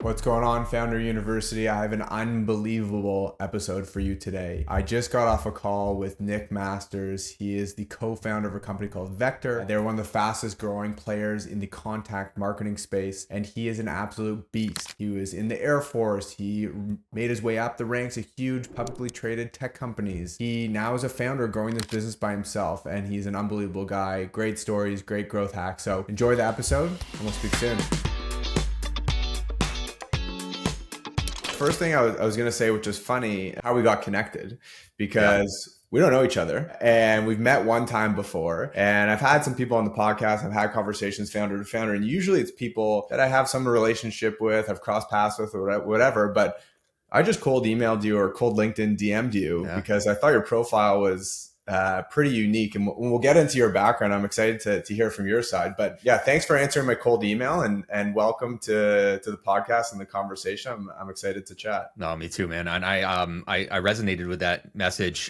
What's going on, Founder University? I have an unbelievable episode for you today. I just got off a call with Nick Masters. He is the co-founder of a company called Vector. They're one of the fastest growing players in the contact marketing space, and he is an absolute beast. He was in the Air Force. He made his way up the ranks of huge publicly traded tech companies. He now is a founder growing this business by himself, and he's an unbelievable guy. Great stories, great growth hacks. So enjoy the episode, and we'll speak soon. First thing I was going to say, which is funny, how we got connected, because we don't know each other and we've met one time before. And I've had some people on the podcast, I've had conversations founder to founder, and usually it's people that I have some relationship with, I've crossed paths with or whatever, but I just cold emailed you or cold LinkedIn DM'd you because I thought your profile was pretty unique, and we'll get into your background. I'm excited to hear from your side, but yeah, thanks for answering my cold email and welcome to the podcast and the conversation. I'm excited to chat. No, me too, man. And I resonated with that message,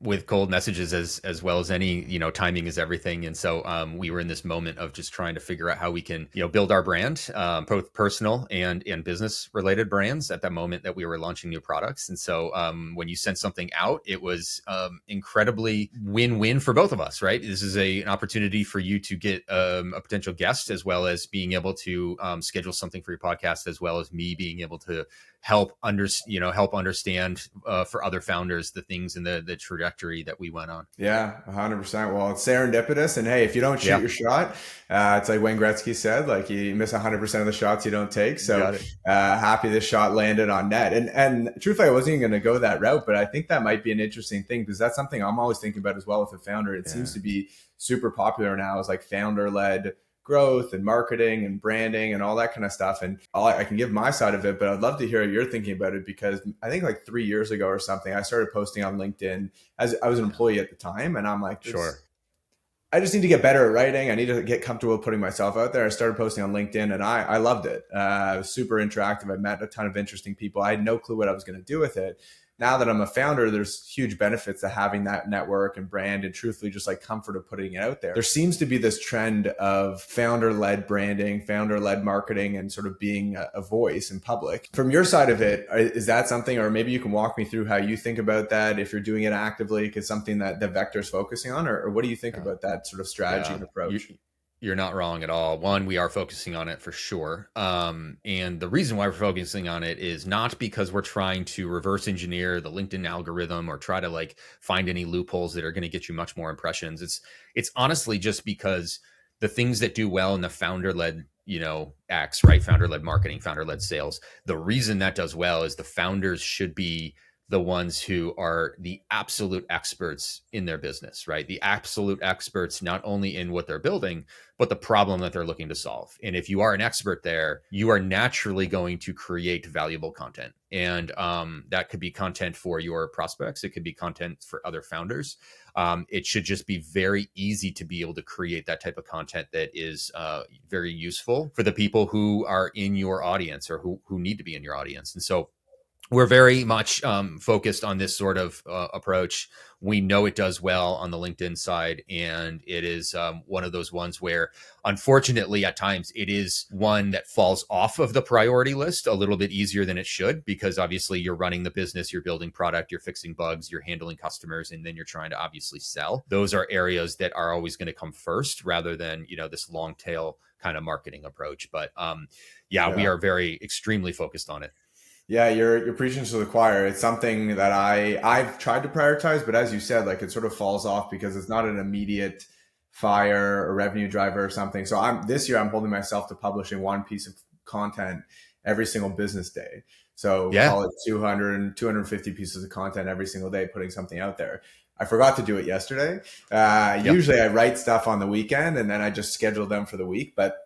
with cold messages as well as any, timing is everything. And so, we were in this moment of just trying to figure out how we can, build our brand, both personal and business related brands at that moment that we were launching new products. And so, when you sent something out, it was, incredibly win-win for both of us, right? This is an opportunity for you to get a potential guest, as well as being able to schedule something for your podcast, as well as me being able to help understand for other founders the things and the trajectory that we went on. Yeah, 100%. Well, it's serendipitous, and hey, if you don't shoot your shot, it's like Wayne Gretzky said, like you miss 100% of the shots you don't take. So happy this shot landed on net. And truthfully, I wasn't even going to go that route, but I think that might be an interesting thing, because that's something I'm always thinking about as well with a founder. It seems to be super popular now, is like founder-led growth and marketing and branding and all that kind of stuff. And I can give my side of it, but I'd love to hear what you're thinking about it, because I think like 3 years ago or something, I started posting on LinkedIn as I was an employee at the time. And I'm like, I just need to get better at writing. I need to get comfortable putting myself out there. I started posting on LinkedIn and I loved it. It was super interactive. I met a ton of interesting people. I had no clue what I was going to do with it. Now that I'm a founder, there's huge benefits to having that network and brand, and truthfully just like comfort of putting it out there. There seems to be this trend of founder-led branding, founder-led marketing, and sort of being a voice in public. From your side of it, is that something, or maybe you can walk me through how you think about that, if you're doing it actively, because something that the Vector's focusing on, or what do you think about that sort of strategy and approach? You're not wrong at all. One, we are focusing on it for sure. And the reason why we're focusing on it is not because we're trying to reverse engineer the LinkedIn algorithm or try to like find any loopholes that are going to get you much more impressions. It's honestly just because the things that do well in the founder-led, acts, right? Founder-led marketing, founder-led sales. The reason that does well is the founders should be the ones who are the absolute experts in their business, right? The absolute experts, not only in what they're building, but the problem that they're looking to solve. And if you are an expert there, you are naturally going to create valuable content. And that could be content for your prospects. It could be content for other founders. It should just be very easy to be able to create that type of content that is very useful for the people who are in your audience, or who need to be in your audience. And so we're very much focused on this sort of approach. We know it does well on the LinkedIn side, and it is one of those ones where, unfortunately, at times it is one that falls off of the priority list a little bit easier than it should, because obviously you're running the business, you're building product, you're fixing bugs, you're handling customers, and then you're trying to obviously sell. Those are areas that are always going to come first, rather than this long tail kind of marketing approach. But we are extremely focused on it. Yeah, you're preaching to the choir. It's something that I've tried to prioritize, but as you said, like it sort of falls off because it's not an immediate fire or revenue driver or something. So this year I'm holding myself to publishing one piece of content every single business day. So call it 250 pieces of content every single day, putting something out there. I forgot to do it yesterday. Usually I write stuff on the weekend and then I just schedule them for the week, but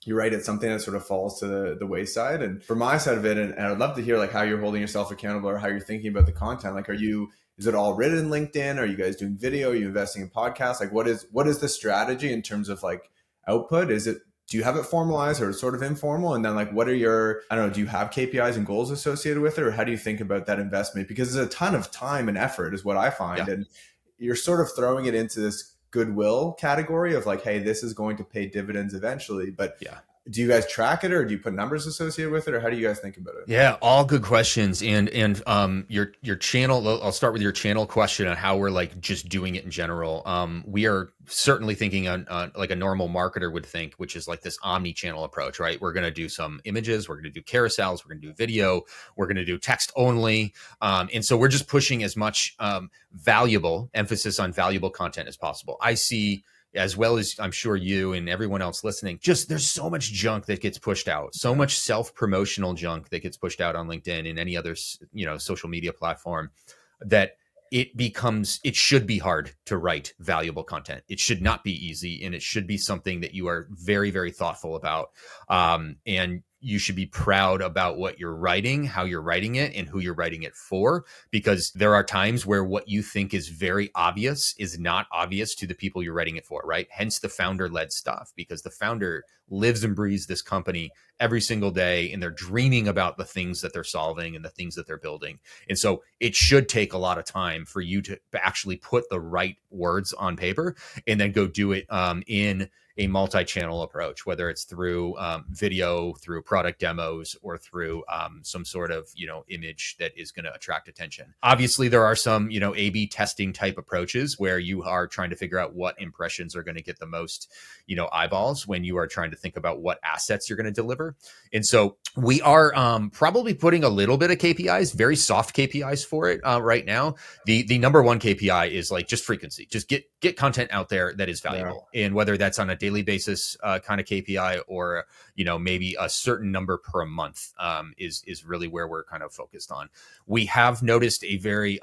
you're right, it's something that sort of falls to the wayside. And for my side of it, and I'd love to hear like how you're holding yourself accountable, or how you're thinking about the content. Like, is it all written in LinkedIn? Are you guys doing video? Are you investing in podcasts? Like what is the strategy in terms of like output? Do you have it formalized, or sort of informal? And then like, what are do you have KPIs and goals associated with it? Or how do you think about that investment? Because there's a ton of time and effort is what I find. And you're sort of throwing it into this goodwill category of like, hey, this is going to pay dividends eventually. But do you guys track it, or do you put numbers associated with it, or how do you guys think about it? Yeah, all good questions. And your channel, I'll start with your channel question on how we're like just doing it in general. We are certainly thinking on like a normal marketer would think, which is like this omni-channel approach, right? We're going to do some images, we're going to do carousels, we're going to do video, we're going to do text only. And so we're just pushing as much valuable emphasis on valuable content as possible. I see, as well as I'm sure you and everyone else listening, just there's so much junk that gets pushed out, so much self-promotional junk that gets pushed out on LinkedIn and any other, social media platform, that it should be hard to write valuable content. It should not be easy, and it should be something that you are very, very thoughtful about. And you should be proud about what you're writing, how you're writing it, and who you're writing it for, because there are times where what you think is very obvious is not obvious to the people you're writing it for, right? Hence the founder-led stuff, because the founder lives and breathes this company every single day, and they're dreaming about the things that they're solving and the things that they're building. And so it should take a lot of time for you to actually put the right words on paper and then go do it in a multi-channel approach, whether it's through video, through product demos, or through some sort of image that is going to attract attention. Obviously, there are some A/B testing type approaches where you are trying to figure out what impressions are going to get the most eyeballs when you are trying to think about what assets you're going to deliver. And so we are probably putting a little bit of KPIs, very soft KPIs for it right now. The number one KPI is like just frequency, just get content out there that is valuable. Yeah. And whether that's on a daily basis kind of KPI, or maybe a certain number per month is really where we're kind of focused on. We have noticed a very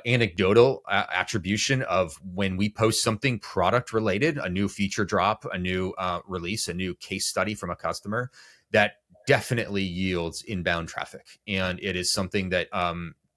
anecdotal attribution of when we post something product related, a new feature drop, a new release, a new case study from a customer, that definitely yields inbound traffic. And it is something that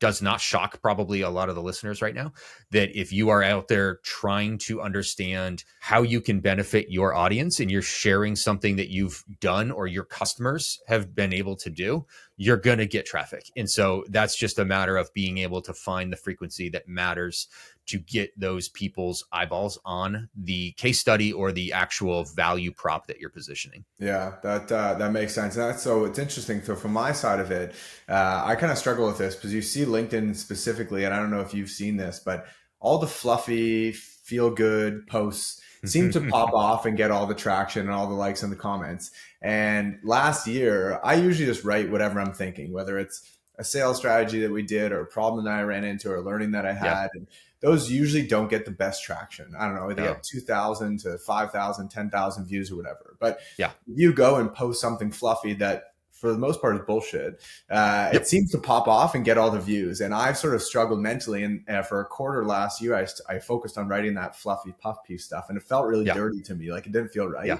does not shock probably a lot of the listeners right now, that if you are out there trying to understand how you can benefit your audience and you're sharing something that you've done or your customers have been able to do, you're going to get traffic. And so that's just a matter of being able to find the frequency that matters to get those people's eyeballs on the case study or the actual value prop that you're positioning. Yeah, that makes sense. And so it's interesting. So from my side of it, I kind of struggle with this because you see LinkedIn specifically, and I don't know if you've seen this, but all the fluffy, feel good posts seem to pop off and get all the traction and all the likes and the comments. And last year, I usually just write whatever I'm thinking, whether it's a sales strategy that we did or a problem that I ran into or learning that I had. Yeah. And those usually don't get the best traction. I don't know, they get 2,000 to 5,000, 10,000 views or whatever. But if you go and post something fluffy that for the most part is bullshit, it seems to pop off and get all the views. And I've sort of struggled mentally. And for a quarter last year, I focused on writing that fluffy puff piece stuff. And it felt really dirty to me. Like it didn't feel right. Yeah.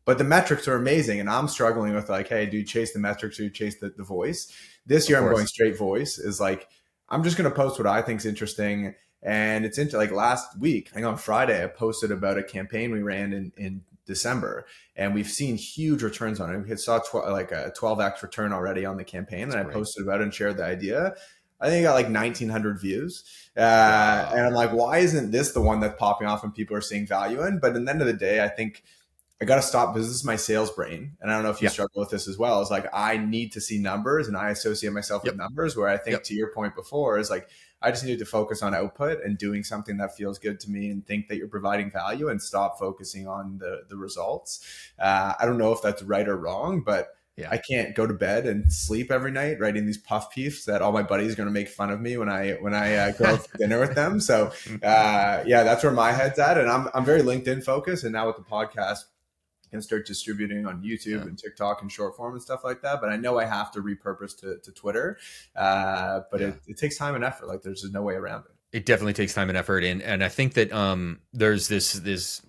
But the metrics are amazing. And I'm struggling with like, hey, do you chase the metrics or you chase the voice? This year, I'm going straight voice. Is like, I'm just going to post what I think is interesting. And it's into like last week, I think on Friday, I posted about a campaign we ran in December, and we've seen huge returns on it. We saw like a 12x return already on the campaign. That's and great. I posted about it and shared the idea. I think I got like 1,900 views. Wow. And I'm like, why isn't this the one that's popping off and people are seeing value in? But at the end of the day, I think I got to stop because this is my sales brain. And I don't know if you struggle with this as well. It's like, I need to see numbers and I associate myself with numbers, where I think to your point before is like, I just need to focus on output and doing something that feels good to me and think that you're providing value and stop focusing on the results. I don't know if that's right or wrong, but I can't go to bed and sleep every night writing these puff piece that all my buddies are going to make fun of me when I go out for dinner with them. So that's where my head's at. And I'm very LinkedIn focused. And now with the podcast, can start distributing on YouTube and TikTok and short form and stuff like that. But I know I have to repurpose to Twitter. But it takes time and effort. Like there's just no way around it. It definitely takes time and effort. And I think that there's this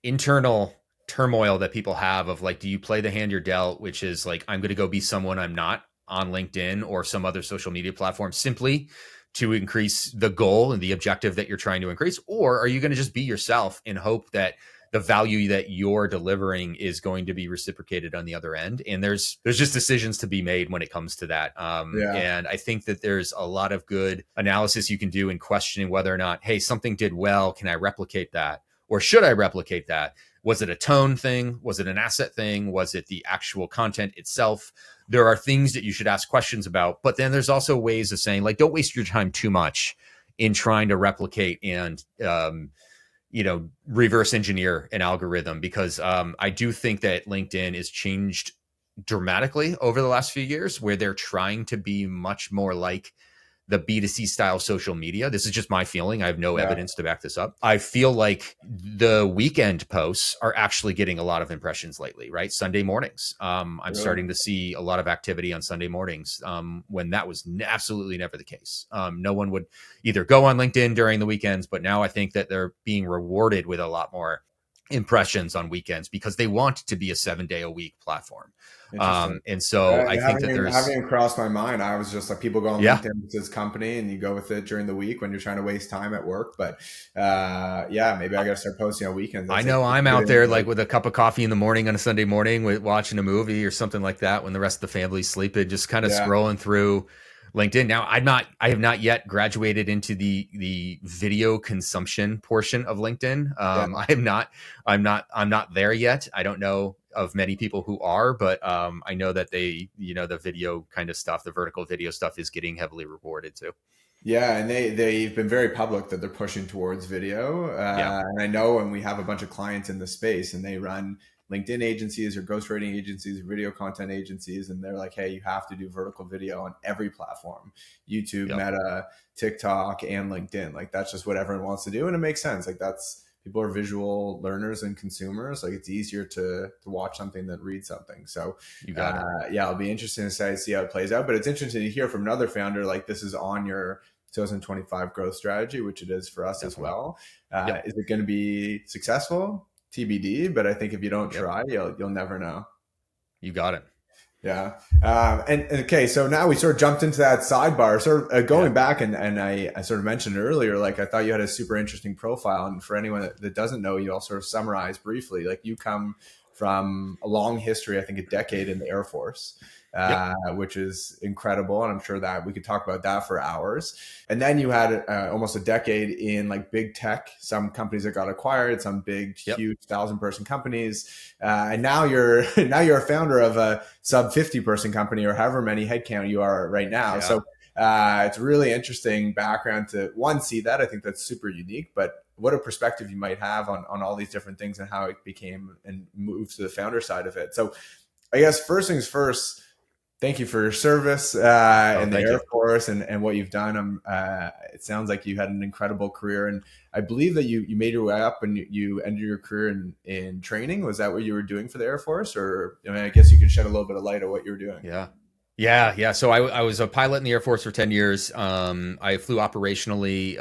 internal turmoil that people have of like, do you play the hand you're dealt, which is like, I'm going to go be someone I'm not on LinkedIn or some other social media platform simply to increase the goal and the objective that you're trying to increase? Or are you going to just be yourself and hope that the value that you're delivering is going to be reciprocated on the other end? And there's just decisions to be made when it comes to that. And I think that there's a lot of good analysis you can do in questioning whether or not, hey, something did well. Can I replicate that? Or should I replicate that? Was it a tone thing? Was it an asset thing? Was it the actual content itself? There are things that you should ask questions about, but then there's also ways of saying, like, don't waste your time too much in trying to replicate and reverse engineer an algorithm, because I do think that LinkedIn has changed dramatically over the last few years, where they're trying to be much more like the B2C style social media. This is just my feeling. I have no evidence to back this up. I feel like the weekend posts are actually getting a lot of impressions lately, right? Sunday mornings. I'm starting to see a lot of activity on Sunday mornings, when that was absolutely never the case. No one would either go on LinkedIn during the weekends, but now I think that they're being rewarded with a lot more impressions on weekends because they want to be a 7-day-a-week platform. And so I think that having it crossed my mind. I was just like, people go on LinkedIn with this company and you go with it during the week when you're trying to waste time at work. But maybe I got to start posting on weekends. I know I'm out there like with a cup of coffee in the morning on a Sunday morning, with watching a movie or something like that when the rest of the family's sleeping, just kind of scrolling through LinkedIn. Now I have not yet graduated into the video consumption portion of LinkedIn. I'm not there yet. I don't know of many people who are, but I know that the video kind of stuff, the vertical video stuff, is getting heavily rewarded too. Yeah, and they've been very public that they're pushing towards video. And I know, and we have a bunch of clients in the space, and they run LinkedIn agencies or ghostwriting agencies, video content agencies, and they're like, hey, you have to do vertical video on every platform: YouTube, Meta, TikTok, and LinkedIn. Like, that's just what everyone wants to do, and it makes sense. Like, people are visual learners and consumers. Like, it's easier to watch something than read something. So you got it. It'll be interesting to see how it plays out. But it's interesting to hear from another founder, like, this is on your 2025 growth strategy, which it is for us as well. Is it going to be successful? TBD. But I think if you don't try, you'll never know. You got it. Yeah. And okay, so now we sort of jumped into that sidebar, sort of going back, and I sort of mentioned earlier, like, I thought you had a super interesting profile. And for anyone that doesn't know you, I'll sort of summarize briefly. Like, you come from a long history, I think a decade in the Air Force, which is incredible. And I'm sure that we could talk about that for hours. And then you had almost a decade in like big tech, some companies that got acquired, some big, huge 1,000-person companies. And now you're a founder of a sub 50-person company, or however many headcount you are right now. So it's a really interesting background to see that. I think that's super unique, but what a perspective you might have on all these different things and how it became and moved to the founder side of it. So I guess first things first, thank you for your service in the Air Force and what you've done. It sounds like you had an incredible career, and I believe that you made your way up and you ended your career in training. Was that what you were doing for the Air Force? Or I guess you can shed a little bit of light on what you were doing. Yeah. So I was a pilot in the Air Force for 10 years. I flew operationally,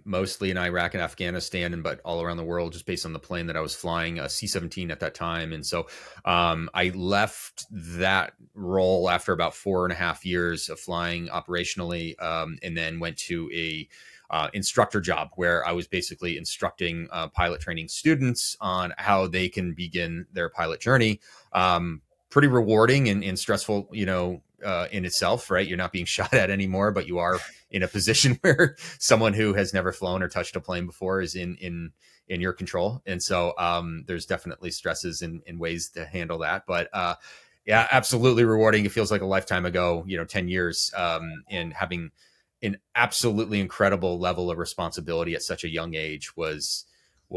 mostly in Iraq and Afghanistan, but all around the world, just based on the plane that I was flying, a C-17 at that time. And so I left that role after about 4.5 years of flying operationally, and then went to a instructor job where I was basically instructing pilot training students on how they can begin their pilot journey. Pretty rewarding and stressful, in itself, right? You're not being shot at anymore, but you are in a position where someone who has never flown or touched a plane before is in your control. And so there's definitely stresses and ways to handle that. But absolutely rewarding. It feels like a lifetime ago, 10 years, and having an absolutely incredible level of responsibility at such a young age was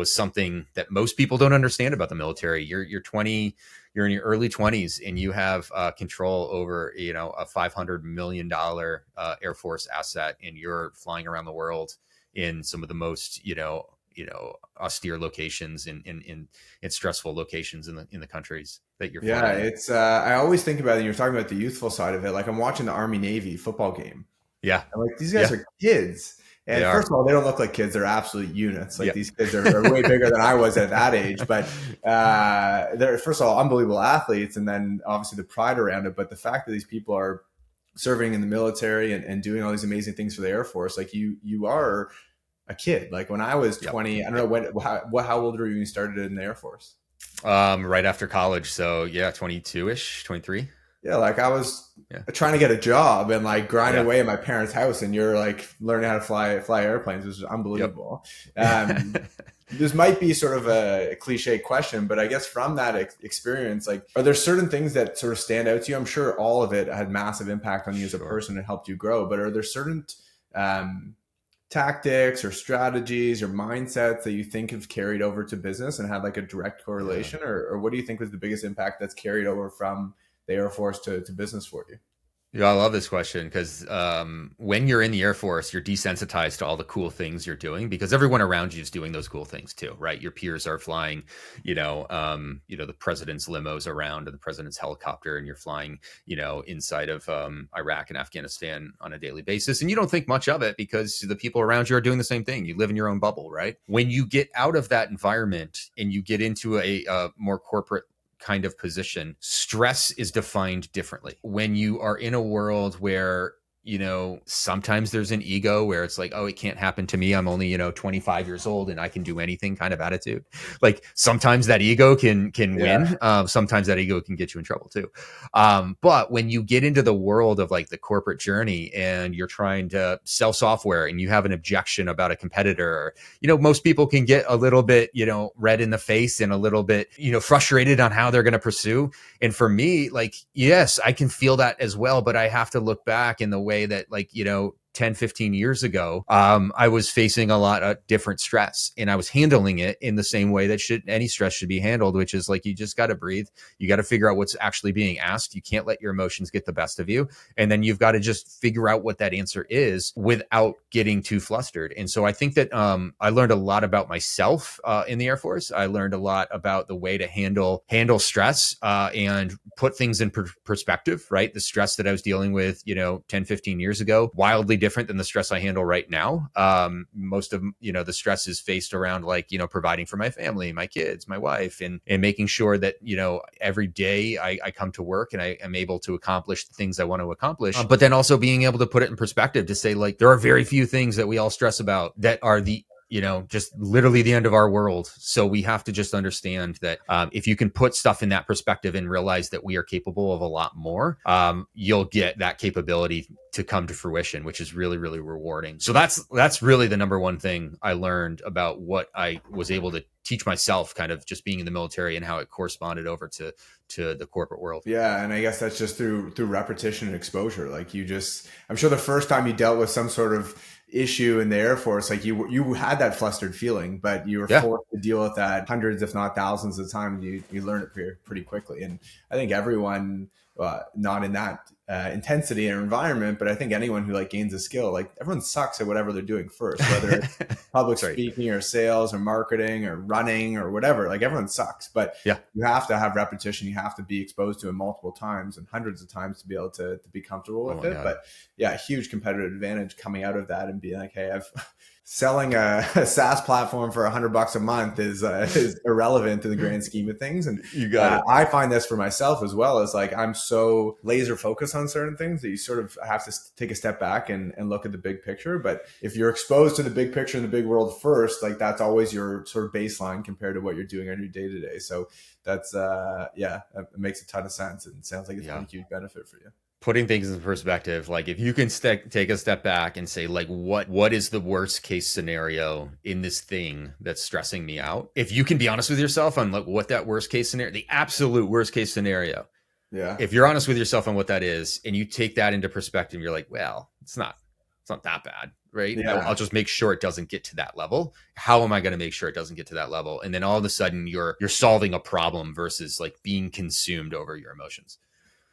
something that most people don't understand about the military. You're 20, you're in your early 20s, and you have control over, a $500 million Air Force asset, and you're flying around the world in some of the most, austere locations and stressful locations in the countries that you're flying. Yeah, it's I always think about it. You're talking about the youthful side of it. Like, I'm watching the Army Navy football game. Yeah, I'm like, these guys are kids. And first of all, they don't look like kids. They're absolute units. Like, these kids are way bigger than I was at that age. But they're, first of all, unbelievable athletes. And then obviously the pride around it. But the fact that these people are serving in the military and doing all these amazing things for the Air Force, like, you are a kid. Like, when I was 20, I don't know how old were you when you started in the Air Force? Right after college. So 22-ish, 23. Yeah, like, I was trying to get a job and like grinding away at my parents' house, and you're like learning how to fly airplanes, which is unbelievable. This might be sort of a cliche question, but I guess from that experience, like, are there certain things that sort of stand out to you? I'm sure all of it had massive impact on you as a person and helped you grow, but are there certain tactics or strategies or mindsets that you think have carried over to business and had like a direct correlation? Or what do you think was the biggest impact that's carried over from the Air Force to business for you? Yeah, I love this question because when you're in the Air Force, you're desensitized to all the cool things you're doing because everyone around you is doing those cool things too, right? Your peers are flying, the president's limos around or the president's helicopter, and you're flying, inside of Iraq and Afghanistan on a daily basis, and you don't think much of it because the people around you are doing the same thing. You live in your own bubble, right? When you get out of that environment and you get into a more corporate kind of position, stress is defined differently. When you are in a world where, sometimes there's an ego where it's like, oh, it can't happen to me. I'm only, 25 years old and I can do anything kind of attitude. Like sometimes that ego can win. Sometimes that ego can get you in trouble too. But when you get into the world of like the corporate journey and you're trying to sell software and you have an objection about a competitor, most people can get a little bit, red in the face and a little bit, frustrated on how they're going to pursue. And for me, like, yes, I can feel that as well, but I have to look back in the way that 10, 15 years ago, I was facing a lot of different stress and I was handling it in the same way that any stress should be handled, which is like, you just got to breathe. You got to figure out what's actually being asked. You can't let your emotions get the best of you. And then you've got to just figure out what that answer is without getting too flustered. And so I think that I learned a lot about myself in the Air Force. I learned a lot about the way to handle stress and put things in perspective, right? The stress that I was dealing with, 10, 15 years ago, wildly different than the stress I handle right now. Most of, the stress is faced around like, providing for my family, my kids, my wife, and making sure that, every day I come to work and I am able to accomplish the things I want to accomplish. But then also being able to put it in perspective to say like, there are very few things that we all stress about that are just literally the end of our world. So we have to just understand that if you can put stuff in that perspective and realize that we are capable of a lot more, you'll get that capability to come to fruition, which is really, really rewarding. So that's really the number one thing I learned about what I was able to teach myself, kind of just being in the military and how it corresponded over to the corporate world. Yeah. And I guess that's just through repetition and exposure. Like I'm sure the first time you dealt with some sort of issue in the Air Force, like you had that flustered feeling, but you were forced to deal with that hundreds, if not thousands of times. You learn it pretty quickly. And I think everyone, not in that intensity or environment, but I think anyone who like gains a skill, like everyone sucks at whatever they're doing first, whether it's public speaking or sales or marketing or running or whatever, like everyone sucks, but you have to have repetition. You have to be exposed to it multiple times and hundreds of times to be able to be comfortable with it. God. But yeah, huge competitive advantage coming out of that and being like, hey, selling a SaaS platform for $100 a month is irrelevant in the grand scheme of things. And you got it. I find this for myself as well, as like, I'm so laser focused on certain things that you sort of have to take a step back and look at the big picture. But if you're exposed to the big picture and the big world first, like that's always your sort of baseline compared to what you're doing on your day to day. So that's, it makes a ton of sense. And it sounds like it's been a huge benefit for you. Putting things in perspective, like if you can take a step back and say like, what is the worst case scenario in this thing that's stressing me out? If you can be honest with yourself on like what that worst case scenario, the absolute worst case scenario. Yeah. If you're honest with yourself on what that is and you take that into perspective, you're like, well, it's not that bad, right? Yeah. I'll just make sure it doesn't get to that level. How am I going to make sure it doesn't get to that level? And then all of a sudden you're solving a problem versus like being consumed over your emotions.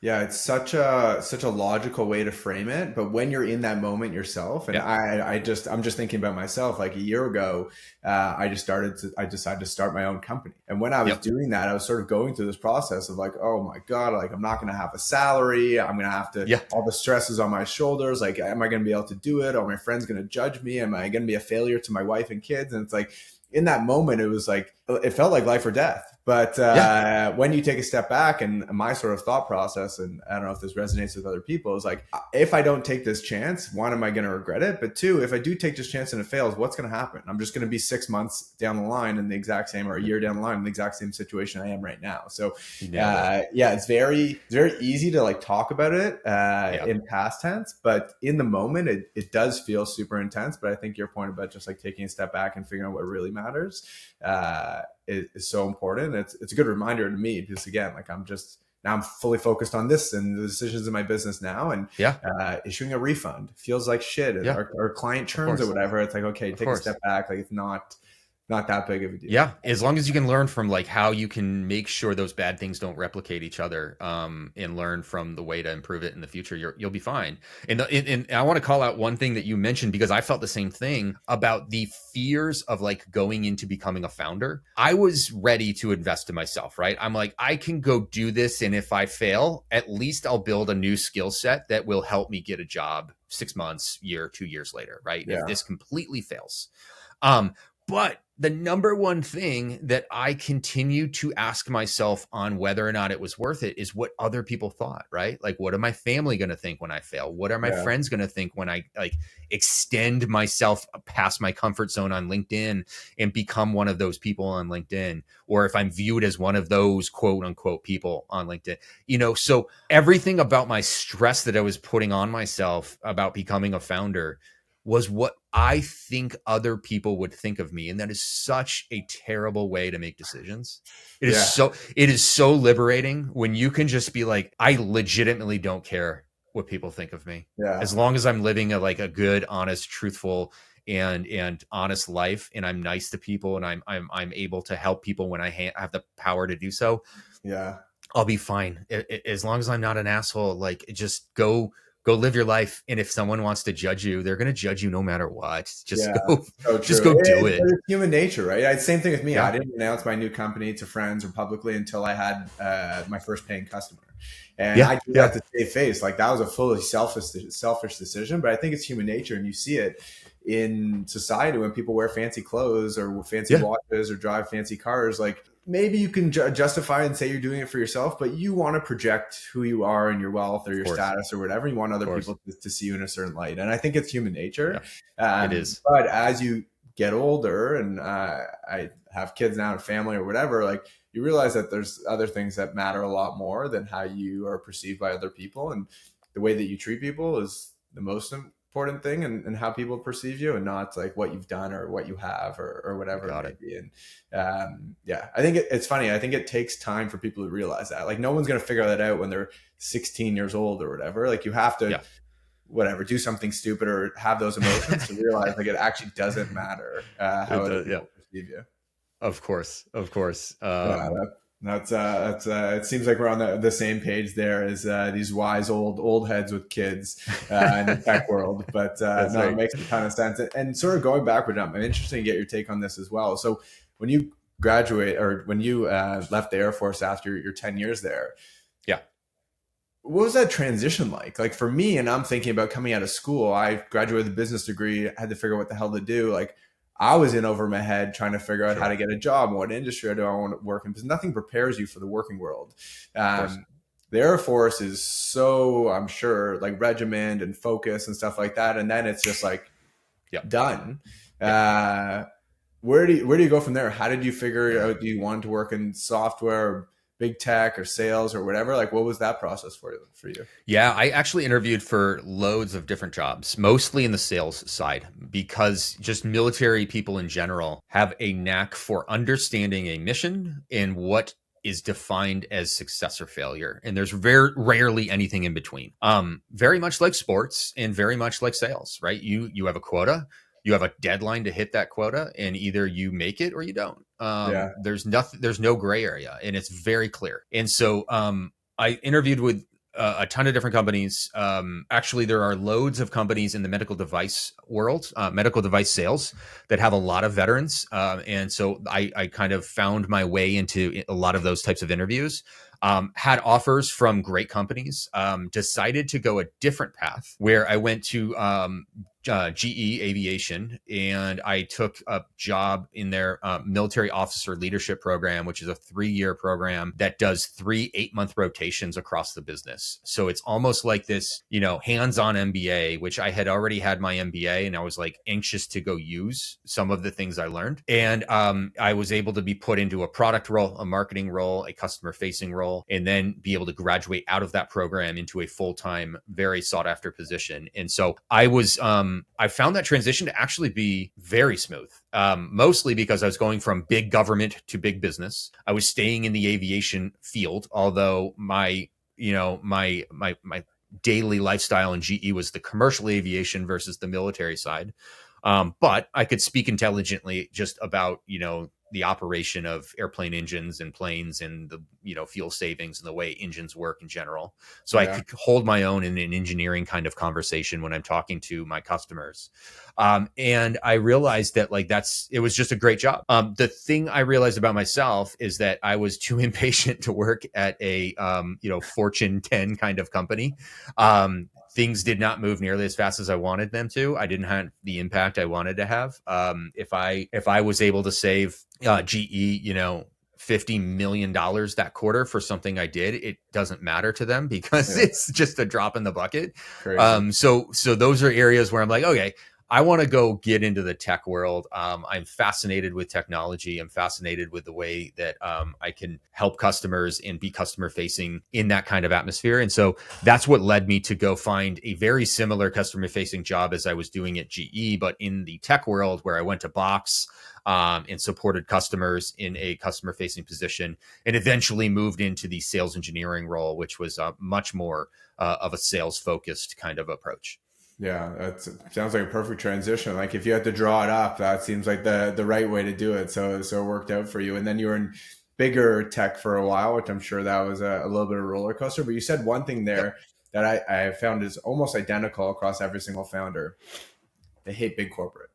Yeah, it's such a logical way to frame it. But when you're in that moment yourself, and I'm just thinking about myself. Like a year ago, I decided to start my own company. And when I was doing that, I was sort of going through this process of like, oh my God, like I'm not going to have a salary. I'm going to have to, all the stress is on my shoulders. Like, am I going to be able to do it? Are my friends going to judge me? Am I going to be a failure to my wife and kids? And it's like, in that moment, it was like, it felt like life or death. But Yeah. when you take a step back, and my sort of thought process, and I don't know if this resonates with other people, is like, if I don't take this chance, one, am I going to regret it? But two, if I do take this chance and it fails, what's going to happen? I'm just going to be 6 months down the line in the exact same, or a year down the line in the exact same situation I am right now. So yeah, it's very easy to like talk about it in past tense, but in the moment, it does feel super intense. But I think your point about just like taking a step back and figuring out what really matters is so important. It's a good reminder to me, because again, like I'm fully focused on this and the decisions in my business now, and issuing a refund feels like shit. Or client churns or whatever. It's like, okay, take a step back. Like, it's not that big of a deal. Yeah, as long as you can learn from like how you can make sure those bad things don't replicate each other, and learn from the way to improve it in the future, you'll be fine. And I want to call out one thing that you mentioned, because I felt the same thing about the fears of like going into becoming a founder. I was ready to invest in myself, right? I'm like, I can go do this, and if I fail, at least I'll build a new skill set that will help me get a job 6 months, year, 2 years later, right? If this completely fails. But the number one thing that I continue to ask myself on whether or not it was worth it is what other people thought, right? Like, what are my family going to think when I fail? What are my friends going to think when I like extend myself past my comfort zone on LinkedIn and become one of those people on LinkedIn? Or if I'm viewed as one of those quote unquote people on LinkedIn, so everything about my stress that I was putting on myself about becoming a founder was what I think other people would think of me. And that is such a terrible way to make decisions. It is so liberating when you can just be like, I legitimately don't care what people think of me. As long as I'm living a good, honest, truthful, and honest life, and I'm nice to people, and I'm able to help people when I have the power to do so. I'll be fine. As long as I'm not an asshole, like, just go live your life. And if someone wants to judge you, they're going to judge you no matter what. Just go do it. It's human nature, right? Same thing with me. I didn't announce my new company to friends or publicly until I had my first paying customer. And I did that to save face. Like, that was a fully selfish decision, but I think it's human nature. And you see it in society when people wear fancy clothes or fancy watches or drive fancy cars. Like, maybe you can justify and say you're doing it for yourself, but you want to project who you are and your wealth or your status or whatever. You want other people to see you in a certain light. And I think it's human nature. It is. But as you get older, and I have kids now and family or whatever, like, you realize that there's other things that matter a lot more than how you are perceived by other people. And the way that you treat people is the most important thing, and how people perceive you, and not like what you've done or what you have or whatever it may be. And I think it's funny. I think it takes time for people to realize that. Like, no one's going to figure that out when they're 16 years old or whatever. Like, you have to whatever, do something stupid or have those emotions to realize like it actually doesn't matter how other people perceive you. Of course. That's it seems like we're on the same page there as these wise old heads with kids in the tech world. But it makes a ton of sense. And sort of going backward, I'm interested to get your take on this as well. So when you graduate, or when you left the Air Force after your 10 years there, what was that transition like? Like, for me, and I'm thinking about coming out of school, I graduated with a business degree, had to figure out what the hell to do. Like, I was in over my head trying to figure out how to get a job, what industry do I want to work in, because nothing prepares you for the working world. The Air Force is so, I'm sure, like, regiment and focus and stuff like that. And then it's just like, done. Where do you go from there? How did you figure out, do you want to work in software or big tech or sales or whatever? Like, what was that process for you? Yeah, I actually interviewed for loads of different jobs, mostly in the sales side, because just military people in general have a knack for understanding a mission and what is defined as success or failure. And there's very rarely anything in between. Very much like sports and very much like sales, right? You have a quota. You have a deadline to hit that quota, and either you make it or you don't. There's no gray area, and it's very clear. And so I interviewed with a ton of different companies. Actually, there are loads of companies in the medical device world, medical device sales, that have a lot of veterans. And so I kind of found my way into a lot of those types of interviews. Had offers from great companies, decided to go a different path, where I went to GE Aviation, and I took a job in their military officer leadership program, which is a 3-year program that does 3 8-month rotations across the business. So it's almost like this, hands-on MBA, which I had already had my MBA, and I was like anxious to go use some of the things I learned. And I was able to be put into a product role, a marketing role, a customer-facing role, and then be able to graduate out of that program into a full-time, very sought-after position. And so I found that transition to actually be very smooth, mostly because I was going from big government to big business. I was staying in the aviation field, although my daily lifestyle in GE was the commercial aviation versus the military side. But I could speak intelligently just about, the operation of airplane engines and planes and the, fuel savings and the way engines work in general. So I could hold my own in an engineering kind of conversation when I'm talking to my customers. And I realized that it was just a great job. The thing I realized about myself is that I was too impatient to work at a, Fortune 10 kind of company. Things did not move nearly as fast as I wanted them to. I didn't have the impact I wanted to have. If I was able to save GE, $50 million that quarter for something I did, it doesn't matter to them because it's just a drop in the bucket. So those are areas where I'm like, okay, I want to go get into the tech world. I'm fascinated with technology. I'm fascinated with the way that I can help customers and be customer facing in that kind of atmosphere. And so that's what led me to go find a very similar customer facing job as I was doing at GE, but in the tech world, where I went to Box and supported customers in a customer facing position, and eventually moved into the sales engineering role, which was much more of a sales focused kind of approach. Yeah, that sounds like a perfect transition. Like if you had to draw it up, that seems like the right way to do it. So it worked out for you. And then you were in bigger tech for a while, which I'm sure that was a little bit of a roller coaster. But you said one thing there that I found is almost identical across every single founder. They hate big corporate.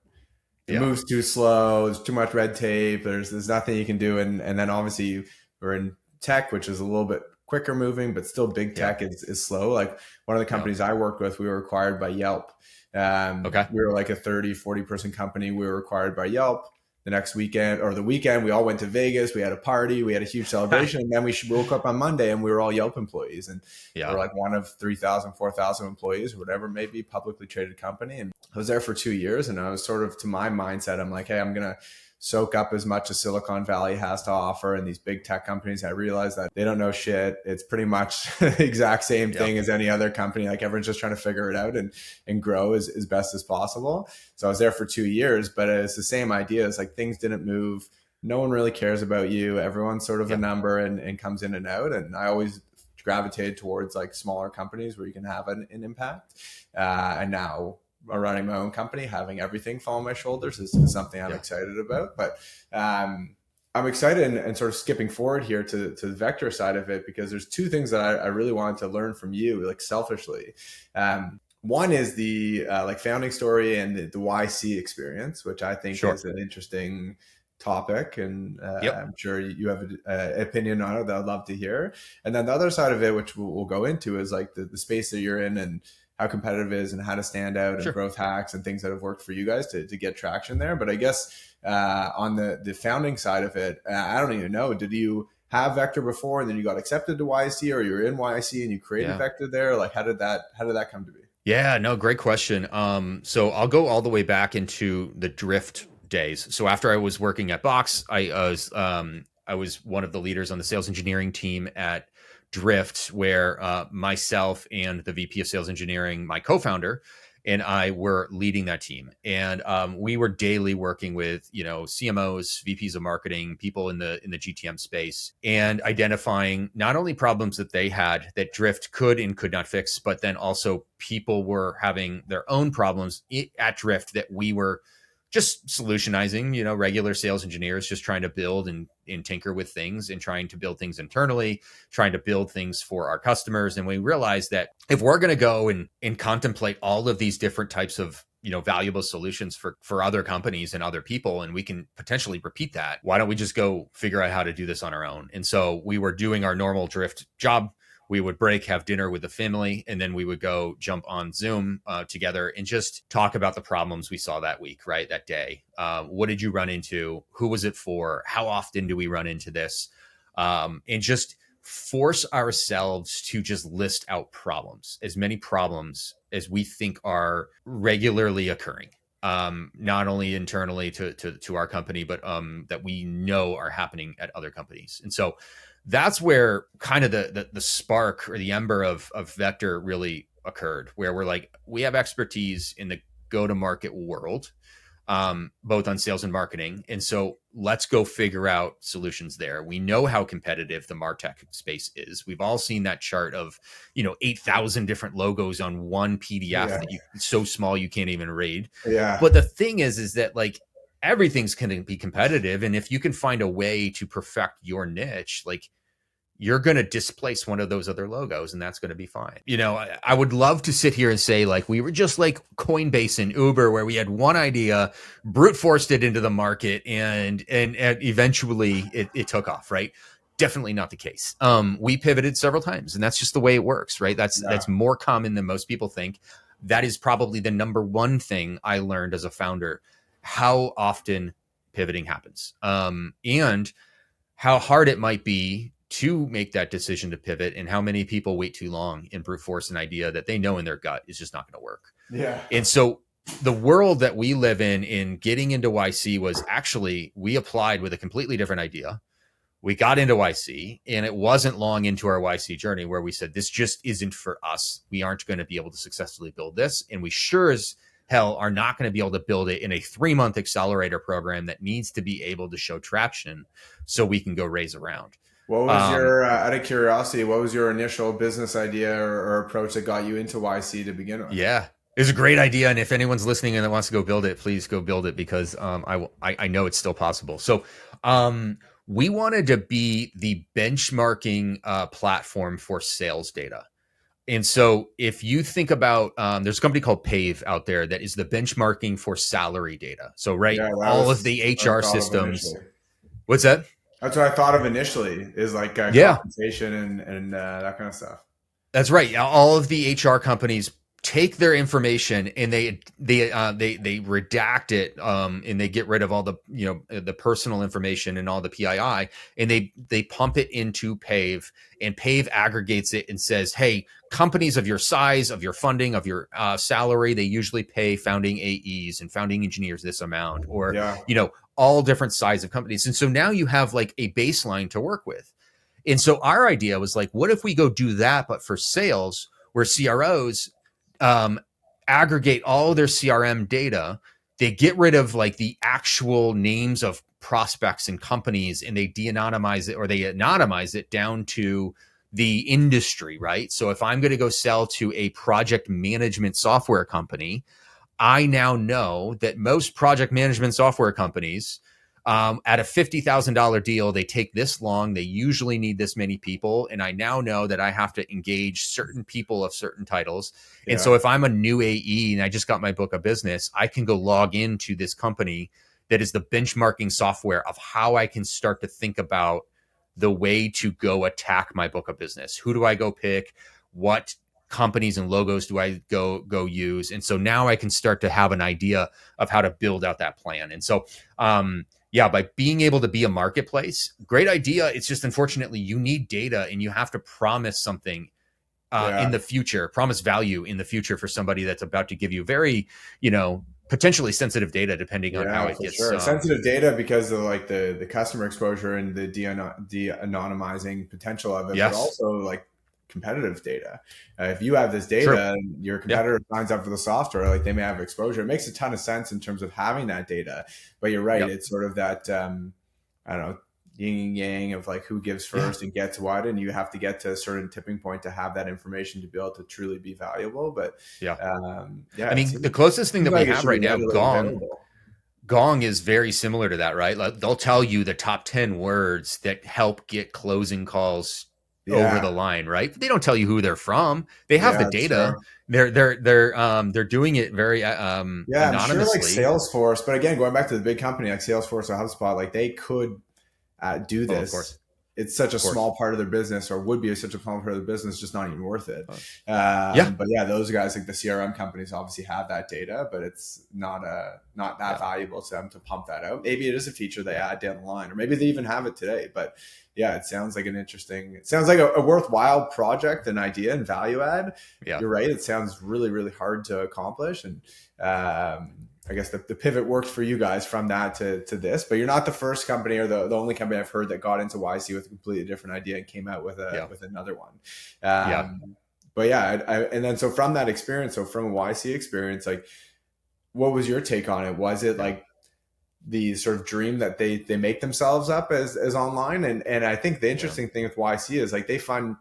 It moves too slow. There's too much red tape. There's nothing you can do. And then obviously you were in tech, which is a little bit quicker moving, but still big tech is slow. Like one of the companies I worked with, we were acquired by Yelp. We were like a 30, 40 person company. We were acquired by Yelp. The next weekend or the weekend, we all went to Vegas. We had a party. We had a huge celebration. And then we woke up on Monday and we were all Yelp employees. And we're like one of 3,000, 4,000 employees, or whatever it may be, publicly traded company. And I was there for 2 years. And I was sort of, to my mindset, I'm like, hey, I'm going to soak up as much as Silicon Valley has to offer and these big tech companies. I realize that they don't know shit. It's pretty much the exact same thing as any other company. Like everyone's just trying to figure it out and grow as best as possible. So I was there for 2 years, but it's the same idea. It's like things didn't move. No one really cares about you. Everyone's sort of a number and comes in and out. And I always gravitated towards like smaller companies where you can have an impact. And now running my own company, having everything fall on my shoulders is something I'm excited about. But I'm excited and sort of skipping forward here to the vector side of it, because there's two things that I really wanted to learn from you, like selfishly. One is the like founding story and the YC experience, which I think is an interesting topic, and I'm sure you have an opinion on it that I'd love to hear. And then the other side of it, which we'll go into, is like the space that you're in and how competitive it is and how to stand out and growth hacks and things that have worked for you guys to get traction there. But I guess on the founding side of it, I don't even know, did you have Vector before and then you got accepted to YC, or you were in YC and you created Vector there? Like how did that come to be? Yeah, no, great question. So I'll go all the way back into the Drift days. So after I was working at Box, I was one of the leaders on the sales engineering team at Drift, where myself and the VP of sales engineering, my co-founder, and I were leading that team. And we were daily working with, CMOs, VPs of marketing, people in the GTM space, and identifying not only problems that they had that Drift could and could not fix, but then also people were having their own problems at Drift that we were just solutionizing, regular sales engineers just trying to build and tinker with things and trying to build things internally, trying to build things for our customers. And we realized that if we're going to go and contemplate all of these different types of, valuable solutions for other companies and other people, and we can potentially repeat that, why don't we just go figure out how to do this on our own? And so we were doing our normal Drift job We would break, have dinner with the family, and then we would go jump on Zoom together and just talk about the problems we saw that week, right? That day. What did you run into? Who was it for? How often do we run into this? And just force ourselves to just list out problems, as many problems as we think are regularly occurring. Not only internally to our company, but that we know are happening at other companies. And so that's where kind of the spark or the ember of Vector really occurred, where we're like, we have expertise in the go-to-market world, both on sales and marketing. And so let's go figure out solutions there. We know how competitive the MarTech space is. We've all seen that chart of, 8,000 different logos on one PDF that it's so small you can't even read. Yeah. But the thing is that like everything's going to be competitive. And if you can find a way to perfect your niche, like you're going to displace one of those other logos and that's going to be fine. I would love to sit here and say like we were just like Coinbase and Uber, where we had one idea, brute forced it into the market, and eventually it took off, right? Definitely not the case. We pivoted several times, and that's just the way it works, right? That's more common than most people think. That is probably the number one thing I learned as a founder, how often pivoting happens, and how hard it might be to make that decision to pivot, and how many people wait too long and brute force an idea that they know in their gut is just not going to work. Yeah. And so the world that we live in getting into YC was actually, we applied with a completely different idea. We got into YC, and it wasn't long into our YC journey where we said, this just isn't for us. We aren't going to be able to successfully build this. And we sure as hell are not going to be able to build it in a 3-month accelerator program that needs to be able to show traction so we can go raise a round. What was your, out of curiosity, what was your initial business idea or approach that got you into YC to begin with? Yeah, it was a great idea. And if anyone's listening and that wants to go build it, please go build it, because I know it's still possible. So we wanted to be the benchmarking platform for sales data. And so if you think about, there's a company called Pave out there that is the benchmarking for salary data. So all of the HR systems. What's that? That's what I thought of initially, is like compensation and that kind of stuff. That's right. All of the HR companies take their information and they redact it, and they get rid of all the the personal information and all the PII, and they pump it into Pave, and Pave aggregates it and says, hey, companies of your size, of your funding, of your salary, they usually pay founding AEs and founding engineers this amount, or all different size of companies. And so now you have like a baseline to work with. And so our idea was like, what if we go do that, but for sales, where CROs aggregate all their CRM data, they get rid of like the actual names of prospects and companies, and they de-anonymize it, or they anonymize it down to the industry, right? So if I'm going to go sell to a project management software company, I now know that most project management software companies, at a $50,000 deal, they take this long. They usually need this many people. And I now know that I have to engage certain people of certain titles. Yeah. And so if I'm a new AE and I just got my book of business, I can go log into this company that is the benchmarking software of how I can start to think about the way to go attack my book of business. Who do I go pick? What companies and logos do I go use? And so now I can start to have an idea of how to build out that plan. And so, by being able to be a marketplace, great idea. It's just, unfortunately, you need data, and you have to promise something in the future, promise value in the future for somebody that's about to give you very, potentially sensitive data, depending on how it gets. Sure. Sensitive data because of like the customer exposure and the de-anonymizing potential of it, but also like competitive data. If you have this data and your competitor signs up for the software, like they may have exposure. It makes a ton of sense in terms of having that data, but you're right. It's sort of that, I don't know, yin and yang of like who gives first and gets what, and you have to get to a certain tipping point to have that information to be able to truly be valuable. But I mean, the closest thing that we have right now, Gong is very similar to that, right? Like they'll tell you the top 10 words that help get closing calls over the line, right? They don't tell you who they're from. They have the data. They're doing it very anonymously. I'm sure like Salesforce, but again, going back to the big company like Salesforce or HubSpot, like they could do this. Of course. it's such a Of course. small part of their business, or would be such a small part of their business, just not even worth it. Yeah. But yeah, those guys, like the CRM companies, obviously have that data, but it's not that Yeah. valuable to them to pump that out. Maybe it is a feature they Yeah. add down the line, or maybe they even have it today. But yeah, it sounds like it sounds like a worthwhile project and idea and value add. Yeah. You're right. It sounds really, really hard to accomplish. And I guess the pivot worked for you guys from that to this, but you're not the first company or the only company I've heard that got into YC with a completely different idea and came out with with another one. Yeah. But yeah, and then so from that experience, so from a YC experience, like what was your take on it? Was it Yeah. like the sort of dream that they make themselves up as online? And I think the interesting thing with YC is like they fund,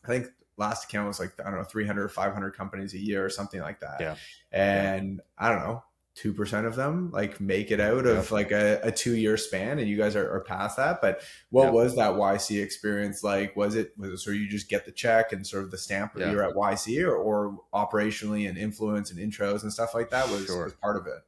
I think last account was like, I don't know, 300 or 500 companies a year or something like that. Yeah. And I don't know, 2% of them like make it out of like a 2-year span, and you guys are past that. But what was that YC experience like? Was it sort of you just get the check and sort of the stamp that you're at YC, or operationally and influence and intros and stuff like that was part of it?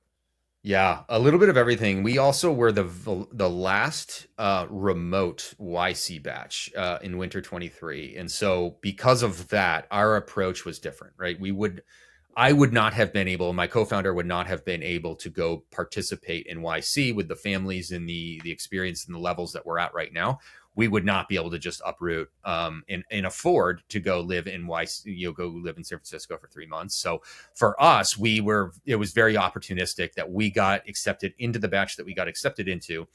Yeah, a little bit of everything. We also were the last remote YC batch in winter 23. And so because of that, our approach was different, right? I would not have been able, my co-founder would not have been able to go participate in YC with the families and the experience and the levels that we're at right now. We would not be able to just uproot and afford to go live in YC, go live in San Francisco for 3 months. So for us, it was very opportunistic that we got accepted into the batch that we got accepted into.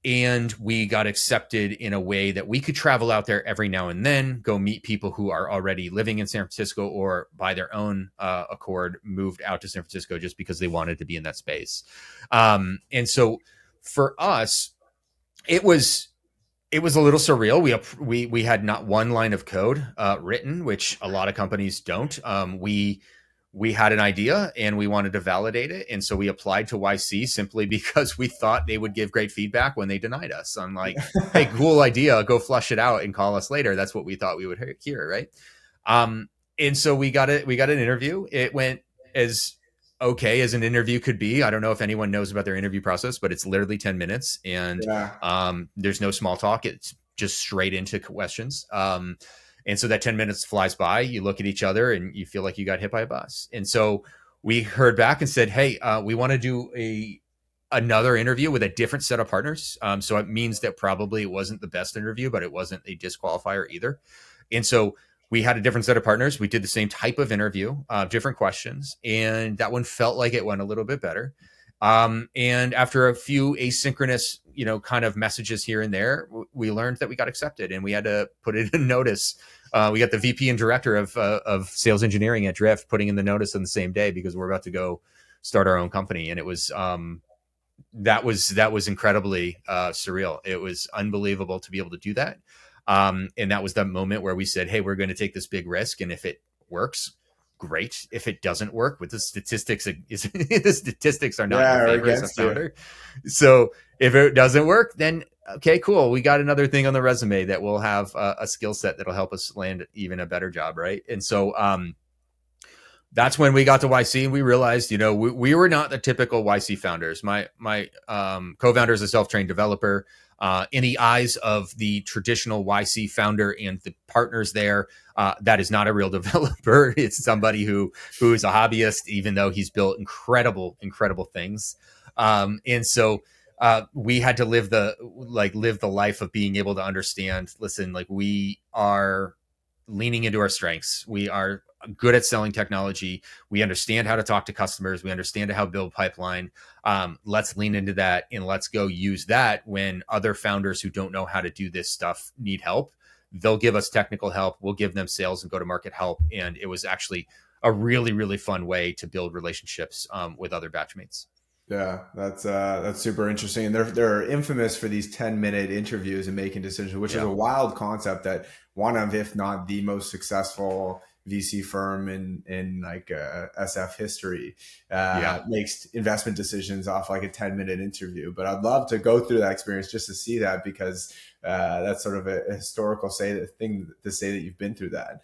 And we got accepted in a way that we could travel out there every now and then, go meet people who are already living in San Francisco, or by their own accord moved out to San Francisco just because they wanted to be in that space. And so for us, it was a little surreal. We had not one line of code written, which a lot of companies don't. We had an idea and we wanted to validate it. And so we applied to YC simply because we thought they would give great feedback when they denied us. I'm like, hey, cool idea. Go flush it out and call us later. That's what we thought we would hear. Right. And so we got an interview. It went as okay as an interview could be. I don't know if anyone knows about their interview process, but it's literally 10 minutes and there's no small talk. It's just straight into questions. And so that 10 minutes flies by, you look at each other and you feel like you got hit by a bus. And so we heard back and said, hey, we want to do another interview with a different set of partners. So it means that probably it wasn't the best interview, but it wasn't a disqualifier either. And so we had a different set of partners. We did the same type of interview, different questions. And that one felt like it went a little bit better. And after a few asynchronous, kind of messages here and there, we learned that we got accepted and we had to put it in notice. We got the VP and director of sales engineering at Drift putting in the notice on the same day because we're about to go start our own company. And it was, that was incredibly surreal. It was unbelievable to be able to do that. And that was the moment where we said, hey, we're going to take this big risk. And if it works, great. If it doesn't work, with the statistics, the statistics are not in favor as a founder. So if it doesn't work, then okay, cool. We got another thing on the resume that will have a skill set that'll help us land even a better job, right? And so that's when we got to YC and we realized, we were not the typical YC founders. My co-founder is a self-trained developer. In the eyes of the traditional YC founder and the partners there, that is not a real developer. It's somebody who is a hobbyist, even though he's built incredible things. And so we had to live the life of being able to understand, listen, like we are leaning into our strengths. We are good at selling technology. We understand how to talk to customers. We understand how to build pipeline. Let's lean into that and let's go use that when other founders who don't know how to do this stuff need help. They'll give us technical help. We'll give them sales and go-to-market help. And it was actually a really, really fun way to build relationships with other batchmates. Yeah, that's super interesting. And they're infamous for these 10-minute interviews and making decisions, which is a wild concept that one of, if not the most successful VC firm in like SF history makes investment decisions off like a 10-minute interview. But I'd love to go through that experience just to see that, because that's sort of a historical thing to say that you've been through that.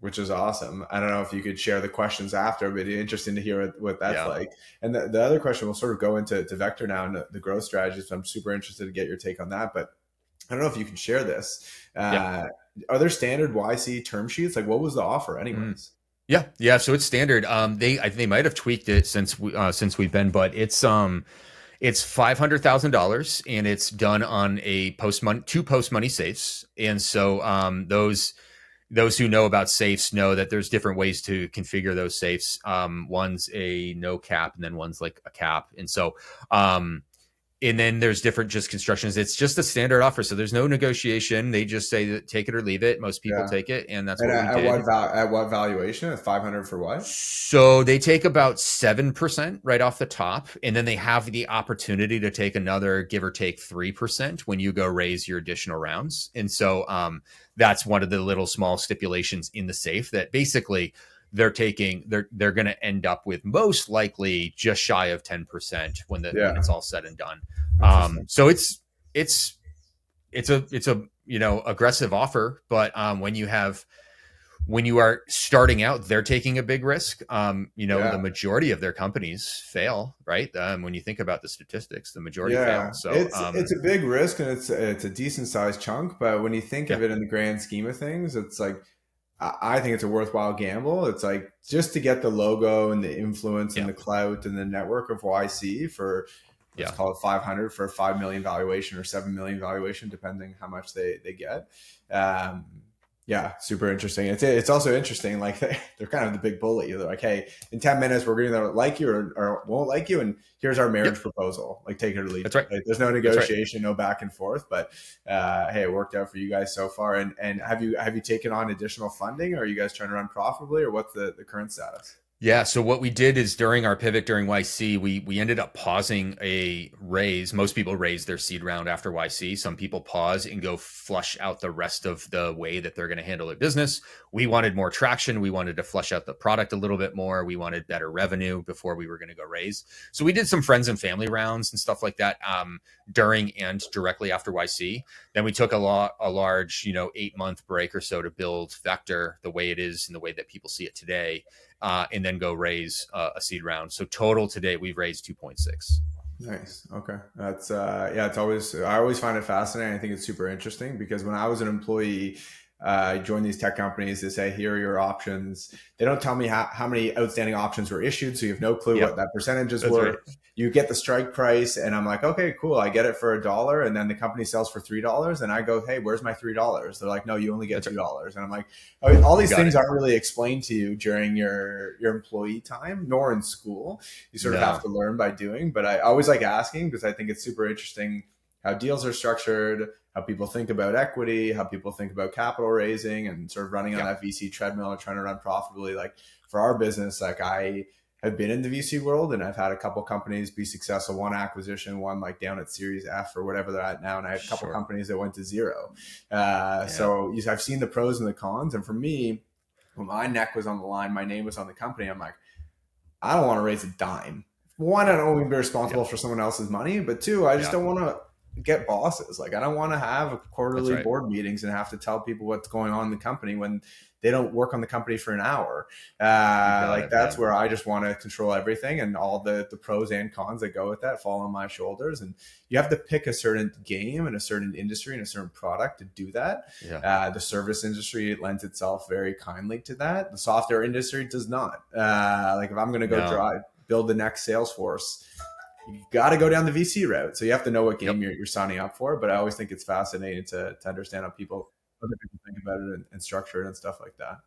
Which is awesome. I don't know if you could share the questions after, but it's interesting to hear what that's like. And the other question, we'll sort of go into Vector now and the growth strategies. So I'm super interested to get your take on that. But I don't know if you can share this. Yeah. Are there standard YC term sheets? Like, what was the offer, Mm. anyways? Yeah. So it's standard. I think they might have tweaked it since we've been, but it's $500,000 and it's done on a two post money safes. And so those who know about safes know that there's different ways to configure those safes. One's a no cap, and then one's like a cap. And so and then there's different just constructions. It's just a standard offer, so there's no negotiation. They just say that take it or leave it. Most people Yeah. take it, and that's And what we at did. what valuation? At 500 for what? So they take about 7% right off the top, and then they have the opportunity to take another give or take 3% when you go raise your additional rounds. And so that's one of the little small stipulations in the safe that basically they're going to end up with most likely just shy of 10% when Yeah. it's all said and done. Interesting. So it's a aggressive offer, but when you are starting out, they're taking a big risk. The Yeah. majority of their companies fail, right? When you think about the statistics, the majority fail. Yeah, So, it's a big risk and it's a decent sized chunk, but when you think yeah, of it in the grand scheme of things, it's like I think it's a worthwhile gamble. It's like just to get the logo and the influence and yeah, the clout and the network of YC for let's yeah, call it 500 for a 5 million valuation or 7 million valuation, depending how much they get. Um, yeah, super interesting. It's also interesting. Like they're kind of the big bully. They're like, hey, in 10 minutes we're going to like you or won't like you, and here's our marriage yep. proposal. Like take it or leave That's it. right. Like, there's no That's right. negotiation, no back and forth. But hey, it worked out for you guys so far. And have you taken on additional funding? Or are you guys trying to run profitably, or what's the current status? Yeah. So what we did is during our pivot during YC, we ended up pausing a raise. Most people raise their seed round after YC. Some people pause and go flush out the rest of the way that they're going to handle their business. We wanted more traction. We wanted to flush out the product a little bit more. We wanted better revenue before we were going to go raise. So we did some friends and family rounds and stuff like that during and directly after YC. Then we took a large 8-month break or so to build Vector the way it is and the way that people see it today, and then go raise a seed round. So total today, we've raised 2.6. Nice. Okay. That's yeah, I always find it fascinating. I think it's super interesting because when I was an employee, I joined these tech companies. They say, here are your options. They don't tell me how many outstanding options were issued. So you have no clue what Yep, that percentages that's right. were. You get the strike price and I'm like, okay, cool. I get it for $1. And then the company sells for $3. And I go, hey, where's my $3? They're like, no, you only get That's right. $2. And I'm like, I mean, all You these got things it. aren't really explained to you during your employee time, nor in school. You sort of have No, to learn by doing. But I always like asking because I think it's super interesting how deals are structured, how people think about equity, how people think about capital raising, and sort of running on yeah, that VC treadmill and trying to run profitably. Like for our business, like I have been in the VC world and I've had a couple companies be successful. One acquisition, one like down at Series F or whatever they're at now, and I had a couple sure, companies that went to zero. yeah, So I've seen the pros and the cons, and for me, when my neck was on the line, my name was on the company. I'm like, I don't want to raise a dime. One, I don't want to be yeah, responsible for someone else's money, but two, I just yeah. don't want to get bosses. Like I don't want to have That's quarterly right. board meetings and have to tell people what's going on in the company when they don't work on the company for an hour. You got Like it. that's Yeah, where I just want to control everything and all the pros and cons that go with that fall on my shoulders. And you have to pick a certain game and a certain industry and a certain product to do that. yeah, The service industry lends itself very kindly to that. The software industry does not. Like if I'm going to go no, build the next Salesforce, you got to go down the VC route. So you have to know what game yep. you're signing up for. But I always think it's fascinating to understand how other people think about it and structure it and stuff like that.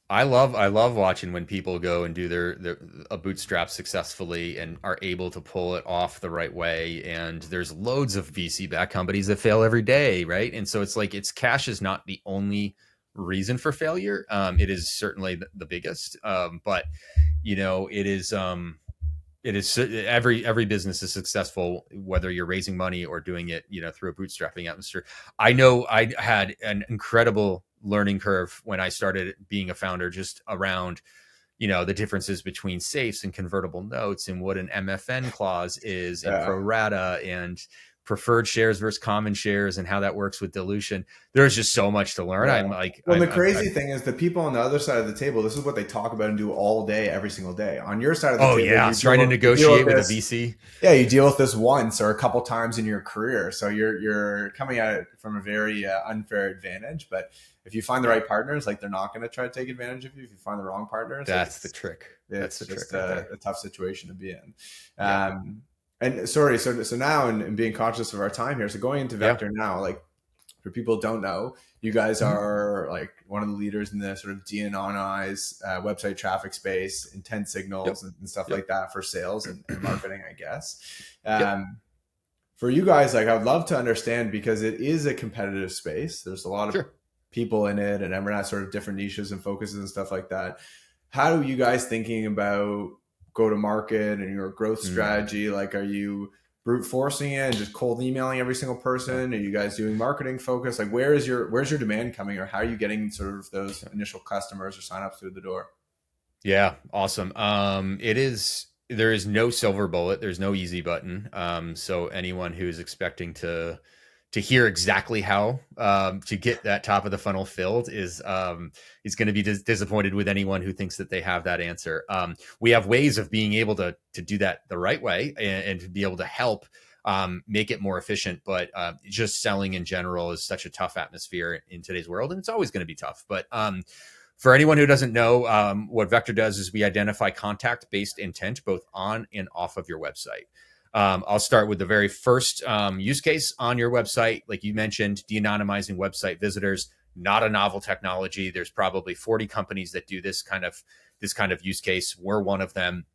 I love watching when people go and do their a bootstrap successfully and are able to pull it off the right way. And there's loads of VC backed companies that fail every day, right? And so it's like cash is not the only reason for failure. It is certainly the biggest, but it is every business is successful whether you're raising money or doing it through a bootstrapping atmosphere. I know I had an incredible learning curve when I started being a founder, just around the differences between safes and convertible notes and what an MFN clause is and pro Yeah. rata and preferred shares versus common shares and how that works with dilution. There's just so much to learn. Yeah. I'm like, Well, the crazy thing is the people on the other side of the table, this is what they talk about and do all day, every single day. On your side of the oh table, yeah, you trying to deal with negotiate with a this. VC. Yeah, you deal with this once or a couple times in your career. So you're coming at it from a very unfair advantage. But if you find the right partners, like they're not going to try to take advantage of you. If you find the wrong partners, that's the trick. That's the just trick right a tough situation to be in. Yeah. And sorry, so now and being conscious of our time here, so going into Vector now, like for people who don't know, you guys are like one of the leaders in the sort of de-anonymize website traffic space, intent signals and stuff like that for sales and marketing, I guess. For you guys, like I'd love to understand because it is a competitive space. There's a lot of people in it and everyone has sort of different niches and focuses and stuff like that. How are you guys thinking about go to market and your growth strategy? Like, are you brute forcing it and just cold emailing every single person? Are you guys doing marketing focus? Like, where's your demand coming, or how are you getting sort of those initial customers or signups through the door? Yeah, awesome. There is no silver bullet. There's no easy button. So anyone who is expecting to hear exactly how to get that top of the funnel filled is going to be disappointed with anyone who thinks that they have that answer. We have ways of being able to do that the right way and to be able to help make it more efficient. But just selling in general is such a tough atmosphere in today's world, and it's always going to be tough. But for anyone who doesn't know, what Vector does is we identify contact-based intent both on and off of your website. I'll start with the very first use case on your website. Like you mentioned, de-anonymizing website visitors, not a novel technology. There's probably 40 companies that do this kind of use case. We're one of them.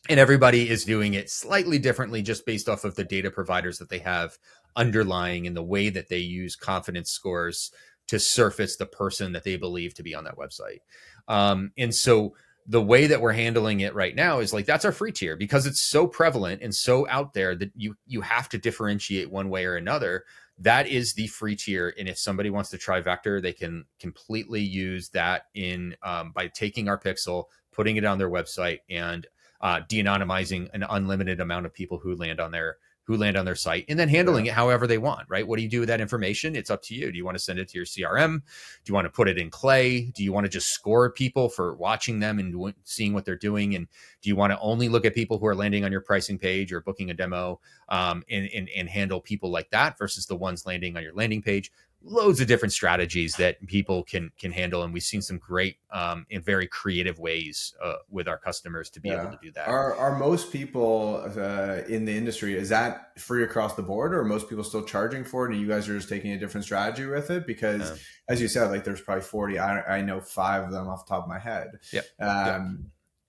And everybody is doing it slightly differently just based off of the data providers that they have underlying and the way that they use confidence scores to surface the person that they believe to be on that website. And so the way that we're handling it right now is like, that's our free tier because it's so prevalent and so out there that you have to differentiate one way or another. That is the free tier. And if somebody wants to try Vector, they can completely use that in by taking our pixel, putting it on their website and de-anonymizing an unlimited amount of people who land on their site and then handling it however they want, right? What do you do with that information? It's up to you. Do you want to send it to your CRM? Do you want to put it in Clay? Do you want to just score people for watching them and seeing what they're doing? And do you want to only look at people who are landing on your pricing page or booking a demo and handle people like that versus the ones landing on your landing page? Loads of different strategies that people can handle. And we've seen some great in very creative ways with our customers to be able to do that. Are most people in the industry, is that free across the board or are most people still charging for it and you guys are just taking a different strategy with it? Because as you said, like there's probably 40, I know 5 of them off the top of my head.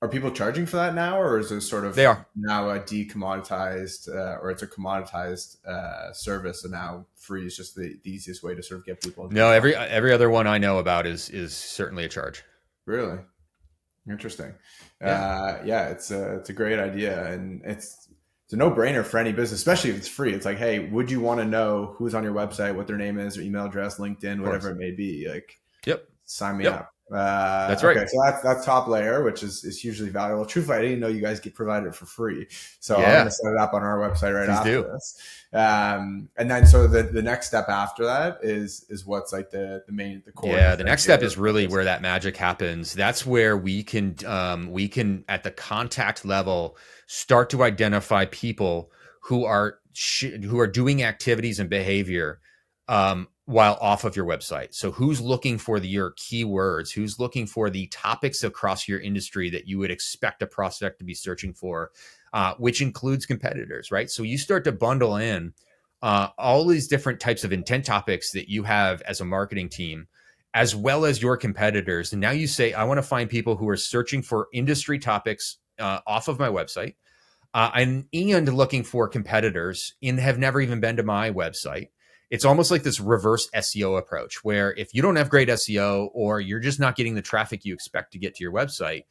Are people charging for that now, or is it sort of now a decommoditized or it's a commoditized service, and now free is just the easiest way to sort of get people? No, every other one I know about is certainly a charge. Really interesting. It's a great idea, and it's a no-brainer for any business, especially if it's free. It's like, hey, would you want to know who's on your website, what their name is, their email address, LinkedIn, whatever it may be? Like, sign me up. That's right. Okay, so that's top layer, which is hugely valuable. Truthfully, I didn't know you guys provided it for free, so I'm going to set it up on our website right after this. And then so the next step after that is what's like the core. Yeah, the next step is really where that magic happens. That's where we can at the contact level start to identify people who are doing activities and behavior while off of your website. So who's looking for your keywords, who's looking for the topics across your industry that you would expect a prospect to be searching for, which includes competitors, right? So you start to bundle in all these different types of intent topics that you have as a marketing team, as well as your competitors. And now you say, I want to find people who are searching for industry topics off of my website and looking for competitors and have never even been to my website. It's almost like this reverse SEO approach where if you don't have great SEO or you're just not getting the traffic you expect to get to your website,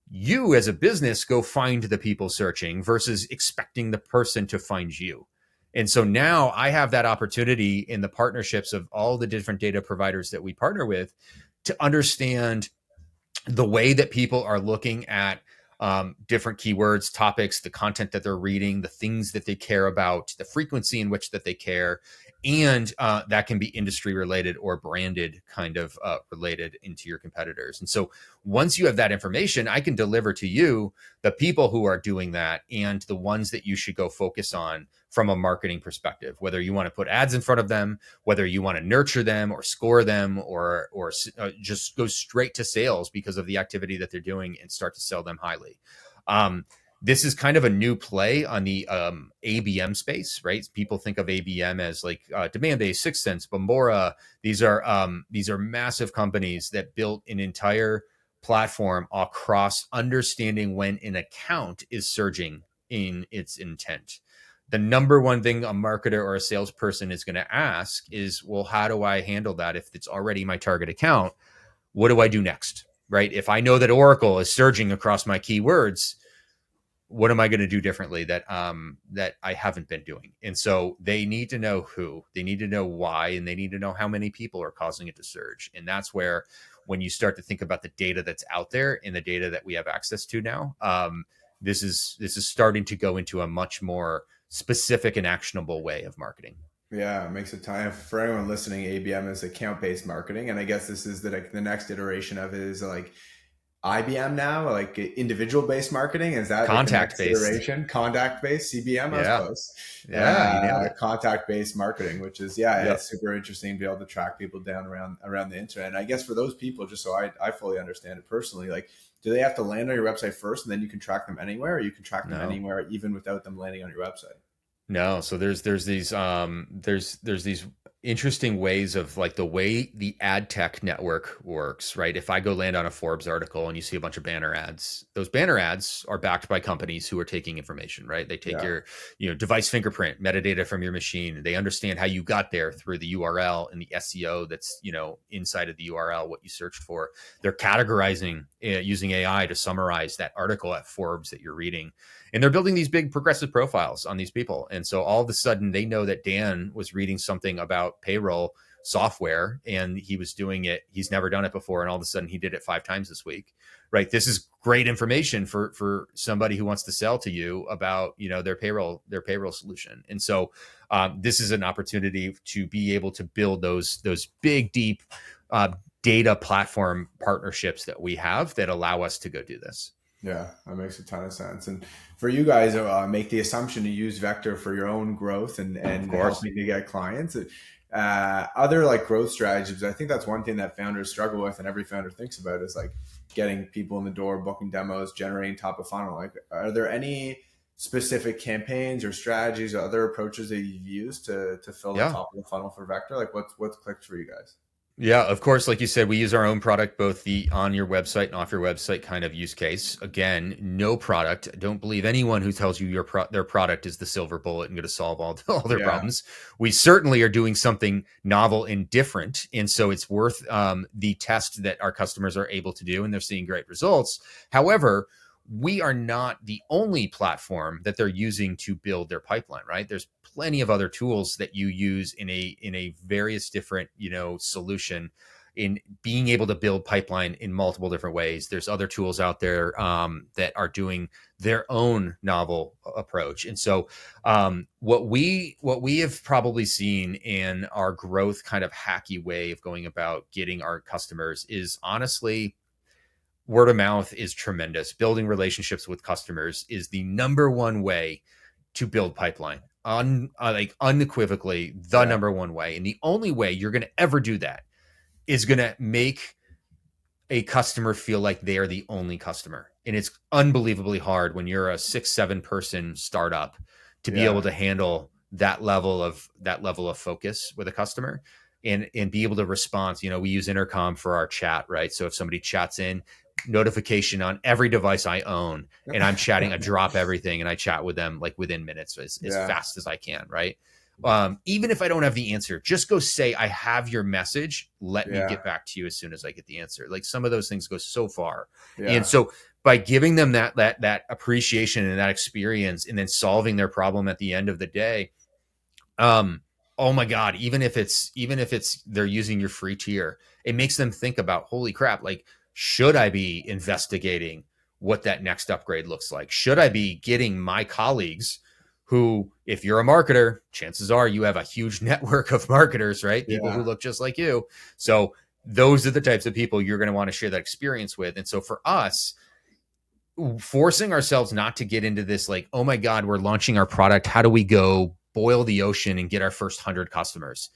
you as a business go find the people searching versus expecting the person to find you. And so now I have that opportunity in the partnerships of all the different data providers that we partner with to understand the way that people are looking at different keywords, topics, the content that they're reading, the things that they care about, the frequency in which that they care. And that can be industry related or branded kind of related into your competitors. And so once you have that information, I can deliver to you the people who are doing that and the ones that you should go focus on from a marketing perspective, whether you want to put ads in front of them, whether you want to nurture them or score them, or just go straight to sales because of the activity that they're doing and start to sell them highly. This is kind of a new play on the ABM space, right? People think of ABM as like Demand-Based, Sixth Sense, Bombora. These are massive companies that built an entire platform across understanding when an account is surging in its intent. The number one thing a marketer or a salesperson is going to ask is, well, how do I handle that if it's already my target account? What do I do next? Right? If I know that Oracle is surging across my keywords, what am I going to do differently that I haven't been doing? And so they need to know who, they need to know why, and they need to know how many people are causing it to surge. And that's where, when you start to think about the data that's out there and the data that we have access to now, this is starting to go into a much more specific and actionable way of marketing. Yeah, it makes a ton. For anyone listening, ABM is account-based marketing, and I guess this is the next iteration of it is like IBM now, like individual-based marketing. Is that like the next iteration? Contact-based CBM, I was close. Yeah, you nailed it. Contact-based marketing, which is it's super interesting to be able to track people down around the internet. And I guess for those people, just so I fully understand it personally, like, do they have to land on your website first, and then you can track them anywhere, or you can track them anywhere even without them landing on your website? No, so there's these interesting ways of like the way the ad tech network works, right? If I go land on a Forbes article and you see a bunch of banner ads, those banner ads are backed by companies who are taking information, right? They take your, device fingerprint, metadata from your machine. They understand how you got there through the URL and the SEO that's, inside of the URL, what you searched for. They're categorizing using AI to summarize that article at Forbes that you're reading. And they're building these big progressive profiles on these people. And so all of a sudden they know that Dan was reading something about payroll software and he was doing it. He's never done it before. And all of a sudden he did it 5 times this week, right? This is great information for somebody who wants to sell to you about, their payroll solution. And so this is an opportunity to be able to build those big, deep data platform partnerships that we have that allow us to go do this. Yeah, that makes a ton of sense. And for you guys, make the assumption to use Vector for your own growth and helping to get clients. Other like growth strategies, I think that's one thing that founders struggle with, and every founder thinks about is like getting people in the door, booking demos, generating top of funnel. Like, are there any specific campaigns or strategies or other approaches that you've used to fill the top of the funnel for Vector? Like, what's clicked for you guys? Yeah, of course. Like you said, we use our own product, both the on your website and off your website kind of use case. Again, no product. Don't believe anyone who tells you their product is the silver bullet and going to solve all their problems. We certainly are doing something novel and different. And so it's worth the test that our customers are able to do, and they're seeing great results. However, we are not the only platform that they're using to build their pipeline, right? There's plenty of other tools that you use in a various different, solution in being able to build pipeline in multiple different ways. There's other tools out there that are doing their own novel approach. And so what we have probably seen in our growth kind of hacky way of going about getting our customers is honestly, word of mouth is tremendous. Building relationships with customers is the number one way to build pipeline. Unequivocally, the number one way. And the only way you're going to ever do that is going to make a customer feel like they are the only customer. And it's unbelievably hard when you're a 6-7 person startup to be able to handle that level of focus with a customer and be able to respond. We use Intercom for our chat, right? So if somebody chats in, notification on every device I own, and I'm chatting, I drop everything and I chat with them like within minutes as fast as I can, right? Even if I don't have the answer, just go say, I have your message. Let me get back to you as soon as I get the answer. Like, some of those things go so far. And so by giving them that appreciation and that experience, and then solving their problem at the end of the day, oh my God, even if it's they're using your free tier, it makes them think about, holy crap, like, should I be investigating what that next upgrade looks like. Should I be getting my colleagues who, if you're a marketer, chances are you have a huge network of marketers, right? People who look just like you. So those are the types of people you're going to want to share that experience with. And so for us, forcing ourselves not to get into this like, oh my God, we're launching our product. How do we go boil the ocean and get our first 100 customers?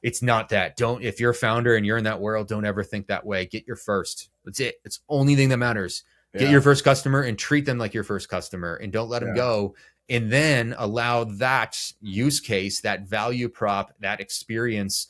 It's not that. If you're a founder and you're in that world, don't ever think that way. Get your first. That's it. It's the only thing that matters. Get your first customer and treat them like your first customer, and don't let them go. And then allow that use case, that value prop, that experience,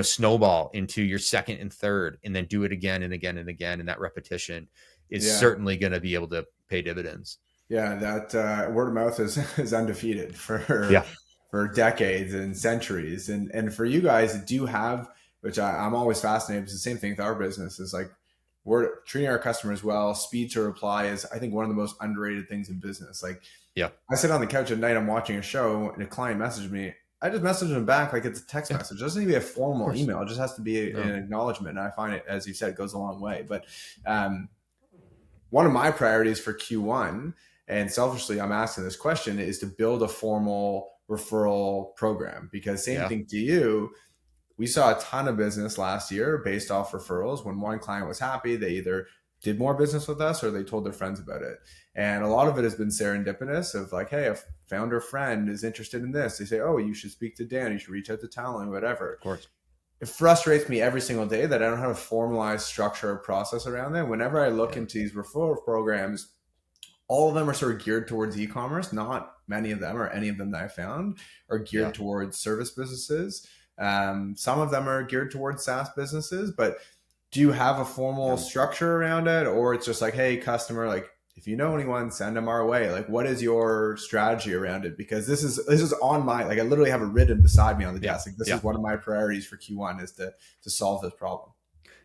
snowball into your second and third, and then do it again and again and again. And that repetition is certainly going to be able to pay dividends. Yeah, that word of mouth is undefeated for decades and centuries. And for you guys, do you have, which I'm always fascinated, it's the same thing with our business, is like, we're treating our customers well. Speed to reply is, I think, one of the most underrated things in business. Like, I sit on the couch at night, I'm watching a show, and a client messaged me. I just message them back like it's a text message. It doesn't need to be a formal email. It just has to be an acknowledgement. And I find it, as you said, it goes a long way. But one of my priorities for Q1, and selfishly I'm asking this question, is to build a formal referral program. Because same thing to you, we saw a ton of business last year based off referrals. When one client was happy, they either did more business with us or they told their friends about it. And a lot of it has been serendipitous of like, hey, a founder friend is interested in this. They say, oh, you should speak to Dan, you should reach out to Talon, whatever. Of course. It frustrates me every single day that I don't have a formalized structure or process around them. Whenever I look into these referral programs, all of them are sort of geared towards e-commerce. Not many of them, or any of them that I found, are geared towards service businesses. Some of them are geared towards SaaS businesses, but do you have a formal structure around it? Or it's just like, hey, customer, like, if you know anyone, send them our way. Like, what is your strategy around it? Because this is on my, like, I literally have it written beside me on the desk. Like, this is one of my priorities for Q1, is to solve this problem.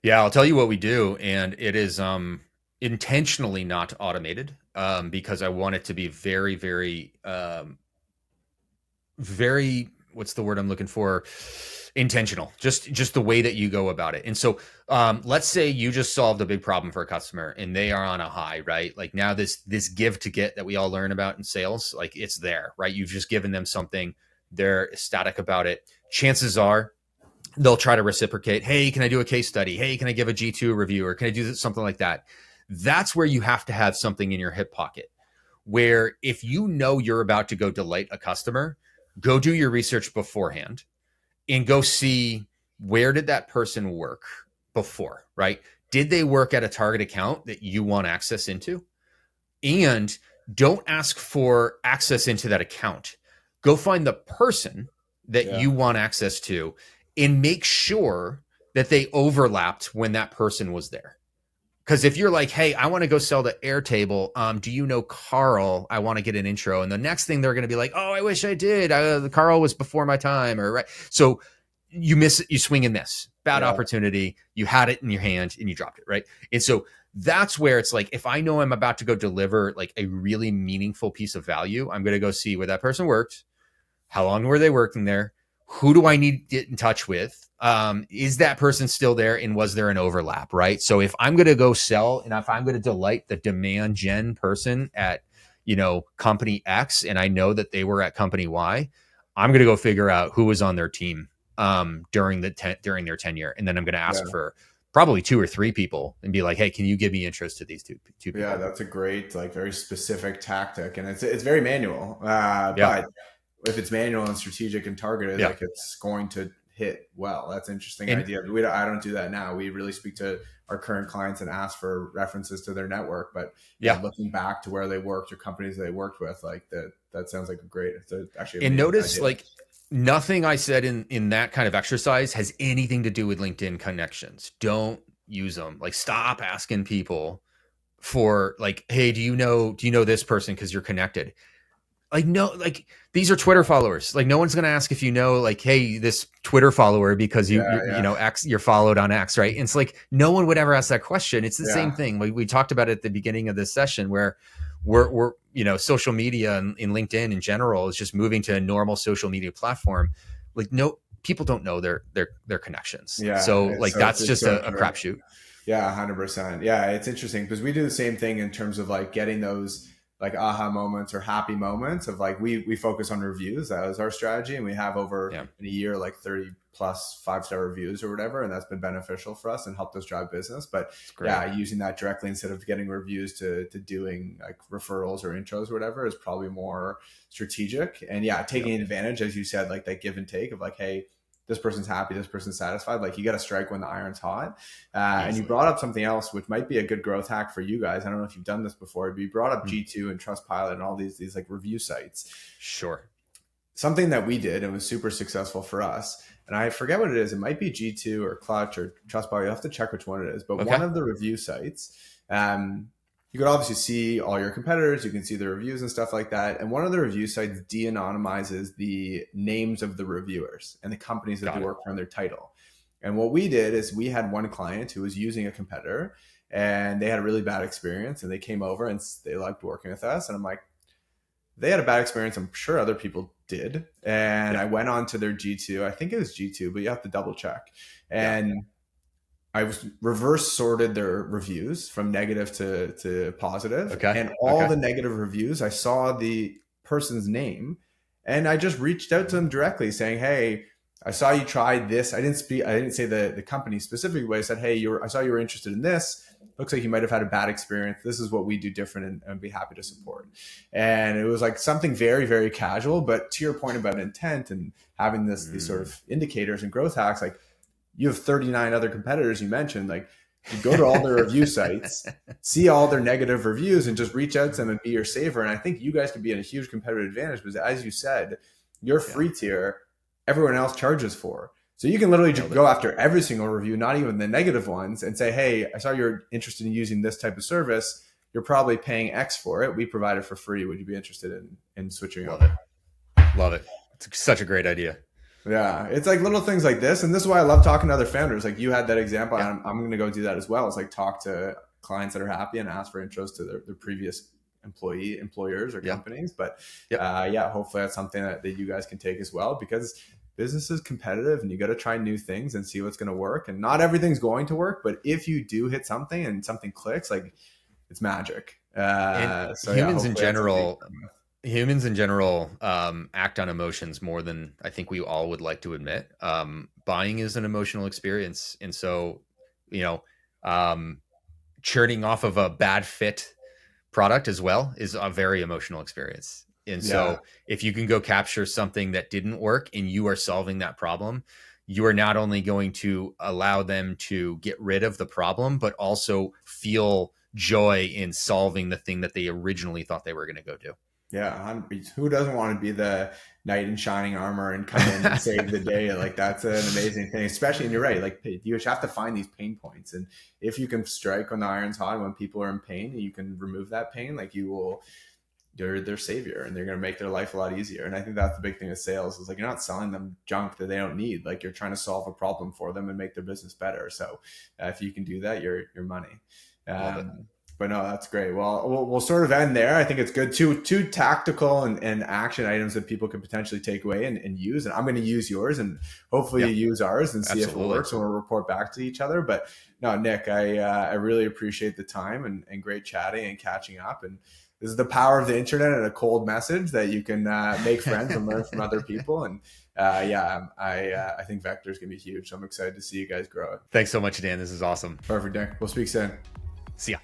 Yeah, I'll tell you what we do. And it is intentionally not automated because I want it to be very, very, very, what's the word I'm looking for? Intentional, just the way that you go about it. And so let's say you just solved a big problem for a customer and they are on a high, right? Like, now this give to get that we all learn about in sales, like, it's there, right? You've just given them something, they're ecstatic about it. Chances are they'll try to reciprocate. Hey, can I do a case study? Hey, can I give a G2 review? Or can I do something like that? That's where you have to have something in your hip pocket, where if you know you're about to go delight a customer, go do your research beforehand and go see, where did that person work before, right? Did they work at a target account that you want access into? And don't ask for access into that account. Go find the person that you want access to and make sure that they overlapped when that person was there. Because if you're like, hey, I want to go sell the Airtable. Do you know Carl? I want to get an intro. And the next thing they're going to be like, oh, I wish I did. The Carl was before my time. Or right. So you miss it. You swing and miss. Bad opportunity. You had it in your hand and you dropped it. Right. And so that's where it's like, if I know I'm about to go deliver like a really meaningful piece of value, I'm going to go see where that person worked. How long were they working there? Who do I need to get in touch with? Is that person still there? And was there an overlap, right? So if I'm going to go sell, and if I'm going to delight the demand gen person at, company X, and I know that they were at company Y, I'm going to go figure out who was on their team during their tenure. And then I'm going to ask for probably 2 or 3 people and be like, hey, can you give me interest to these two people? Yeah, that's a great, like, very specific tactic. And it's very manual. But if it's manual and strategic and targeted, like, it's going to hit well. That's an interesting idea. I don't do that now. We really speak to our current clients and ask for references to their network. But looking back to where they worked or companies they worked with, like, that sounds like actually. And notice idea. Like, nothing I said in that kind of exercise has anything to do with LinkedIn connections. Don't use them. Like, stop asking people for, like, hey, do you know this person because you're connected? Like, no, like, these are Twitter followers. Like, no one's going to ask if you know, like, hey, this Twitter follower because X, you're followed on X, right? And it's like, no one would ever ask that question. It's the same thing. We talked about it at the beginning of this session, where we're social media and in LinkedIn in general is just moving to a normal social media platform. Like, no, people don't know their connections. Yeah. So, like, that's just a crapshoot. Yeah, 100%. Yeah, it's interesting because we do the same thing in terms of like getting those like aha moments or happy moments of like we focus on reviews. That was our strategy, and we have over Yeah, in a year like 30 plus 5-star reviews or whatever, and that's been beneficial for us and helped us drive business. But it's great. yeah, using that directly instead of getting reviews to doing like referrals or intros or whatever is probably more strategic. And yeah, Yep. taking advantage, as you said, like that give and take of like, hey, this person's happy, this person's satisfied. Like you got to strike when the iron's hot. And you Easily. brought up something else, which might be a good growth hack for you guys. I don't know if you've done this before, but you brought up Hmm. G2 and Trustpilot and all these like review sites. Sure. Something that we did and was super successful for us. And I forget what it is. It might be G2 or Clutch or Trustpilot. You have to check which one it is. But one Okay. of the review sites, you could obviously see all your competitors. You can see the reviews and stuff like that. And one of the review sites de-anonymizes the names of the reviewers and the companies that Got they it. work for in their title. And what we did is we had one client who was using a competitor and they had a really bad experience and they came over and they liked working with us. And I'm like, they had a bad experience. I'm sure other people did. And Yeah. I went on to their G2. I think it was G2, but you have to double check. Yeah. And I was reverse sorted their reviews from negative to positive. Okay. And all Okay. the negative reviews, I saw the person's name and I just reached out to them directly saying, hey, I saw you tried this. I didn't say the company specifically, but I said, hey, I saw you were interested in this. Looks like you might have had a bad experience. This is what we do different and be happy to support. And it was like something very, very casual, but to your point about intent and having these sort of indicators and growth hacks, like you have 39 other competitors you mentioned, like you go to all their review sites, see all their negative reviews and just reach out to them and be your saver. And I think you guys could be in a huge competitive advantage because as you said, your free tier, everyone else charges for. So you can literally just go after every single review, not even the negative ones, and say, hey, I saw you're interested in using this type of service. You're probably paying X for it. We provide it for free. Would you be interested in switching Love over? it. Love it. It's such a great idea. Yeah, it's like little things like this, and this is why I love talking to other founders. Like you had that example, Yeah. and I'm going to go do that as well. It's like talk to clients that are happy and ask for intros to their previous employers or Yeah. companies. But Yep. yeah, hopefully that's something that you guys can take as well because business is competitive and you got to try new things and see what's going to work. And not everything's going to work, but if you do hit something and something clicks, like it's magic. And So yeah, humans in hopefully that's something. general act on emotions more than I think we all would like to admit. Buying is an emotional experience. And so, you know, churning off of a bad fit product as well is a very emotional experience. And Yeah. so if you can go capture something that didn't work and you are solving that problem, you are not only going to allow them to get rid of the problem, but also feel joy in solving the thing that they originally thought they were going to go do. Yeah, who doesn't want to be the knight in shining armor and come in and save the day? Like that's an amazing thing, especially. And you're right, like you have to find these pain points, and if you can strike when the iron's hot, when people are in pain, you can remove that pain. Like you're their savior, and they're going to make their life a lot easier. And I think that's the big thing with sales is like you're not selling them junk that they don't need. Like you're trying to solve a problem for them and make their business better. So if you can do that, you're money. Love it. But no, that's great. Well, we'll sort of end there. I think it's good. Two tactical and action items that people could potentially take away and use. And I'm going to use yours and hopefully Yeah, you use ours and see if it absolutely. works and we'll report back to each other. But no, Nick, I really appreciate the time and great chatting and catching up. And this is the power of the internet and a cold message that you can make friends and learn from other people. And I think Vector is going to be huge. So I'm excited to see you guys grow it. Thanks so much, Dan. This is awesome. Perfect, Nick. We'll speak soon. See ya.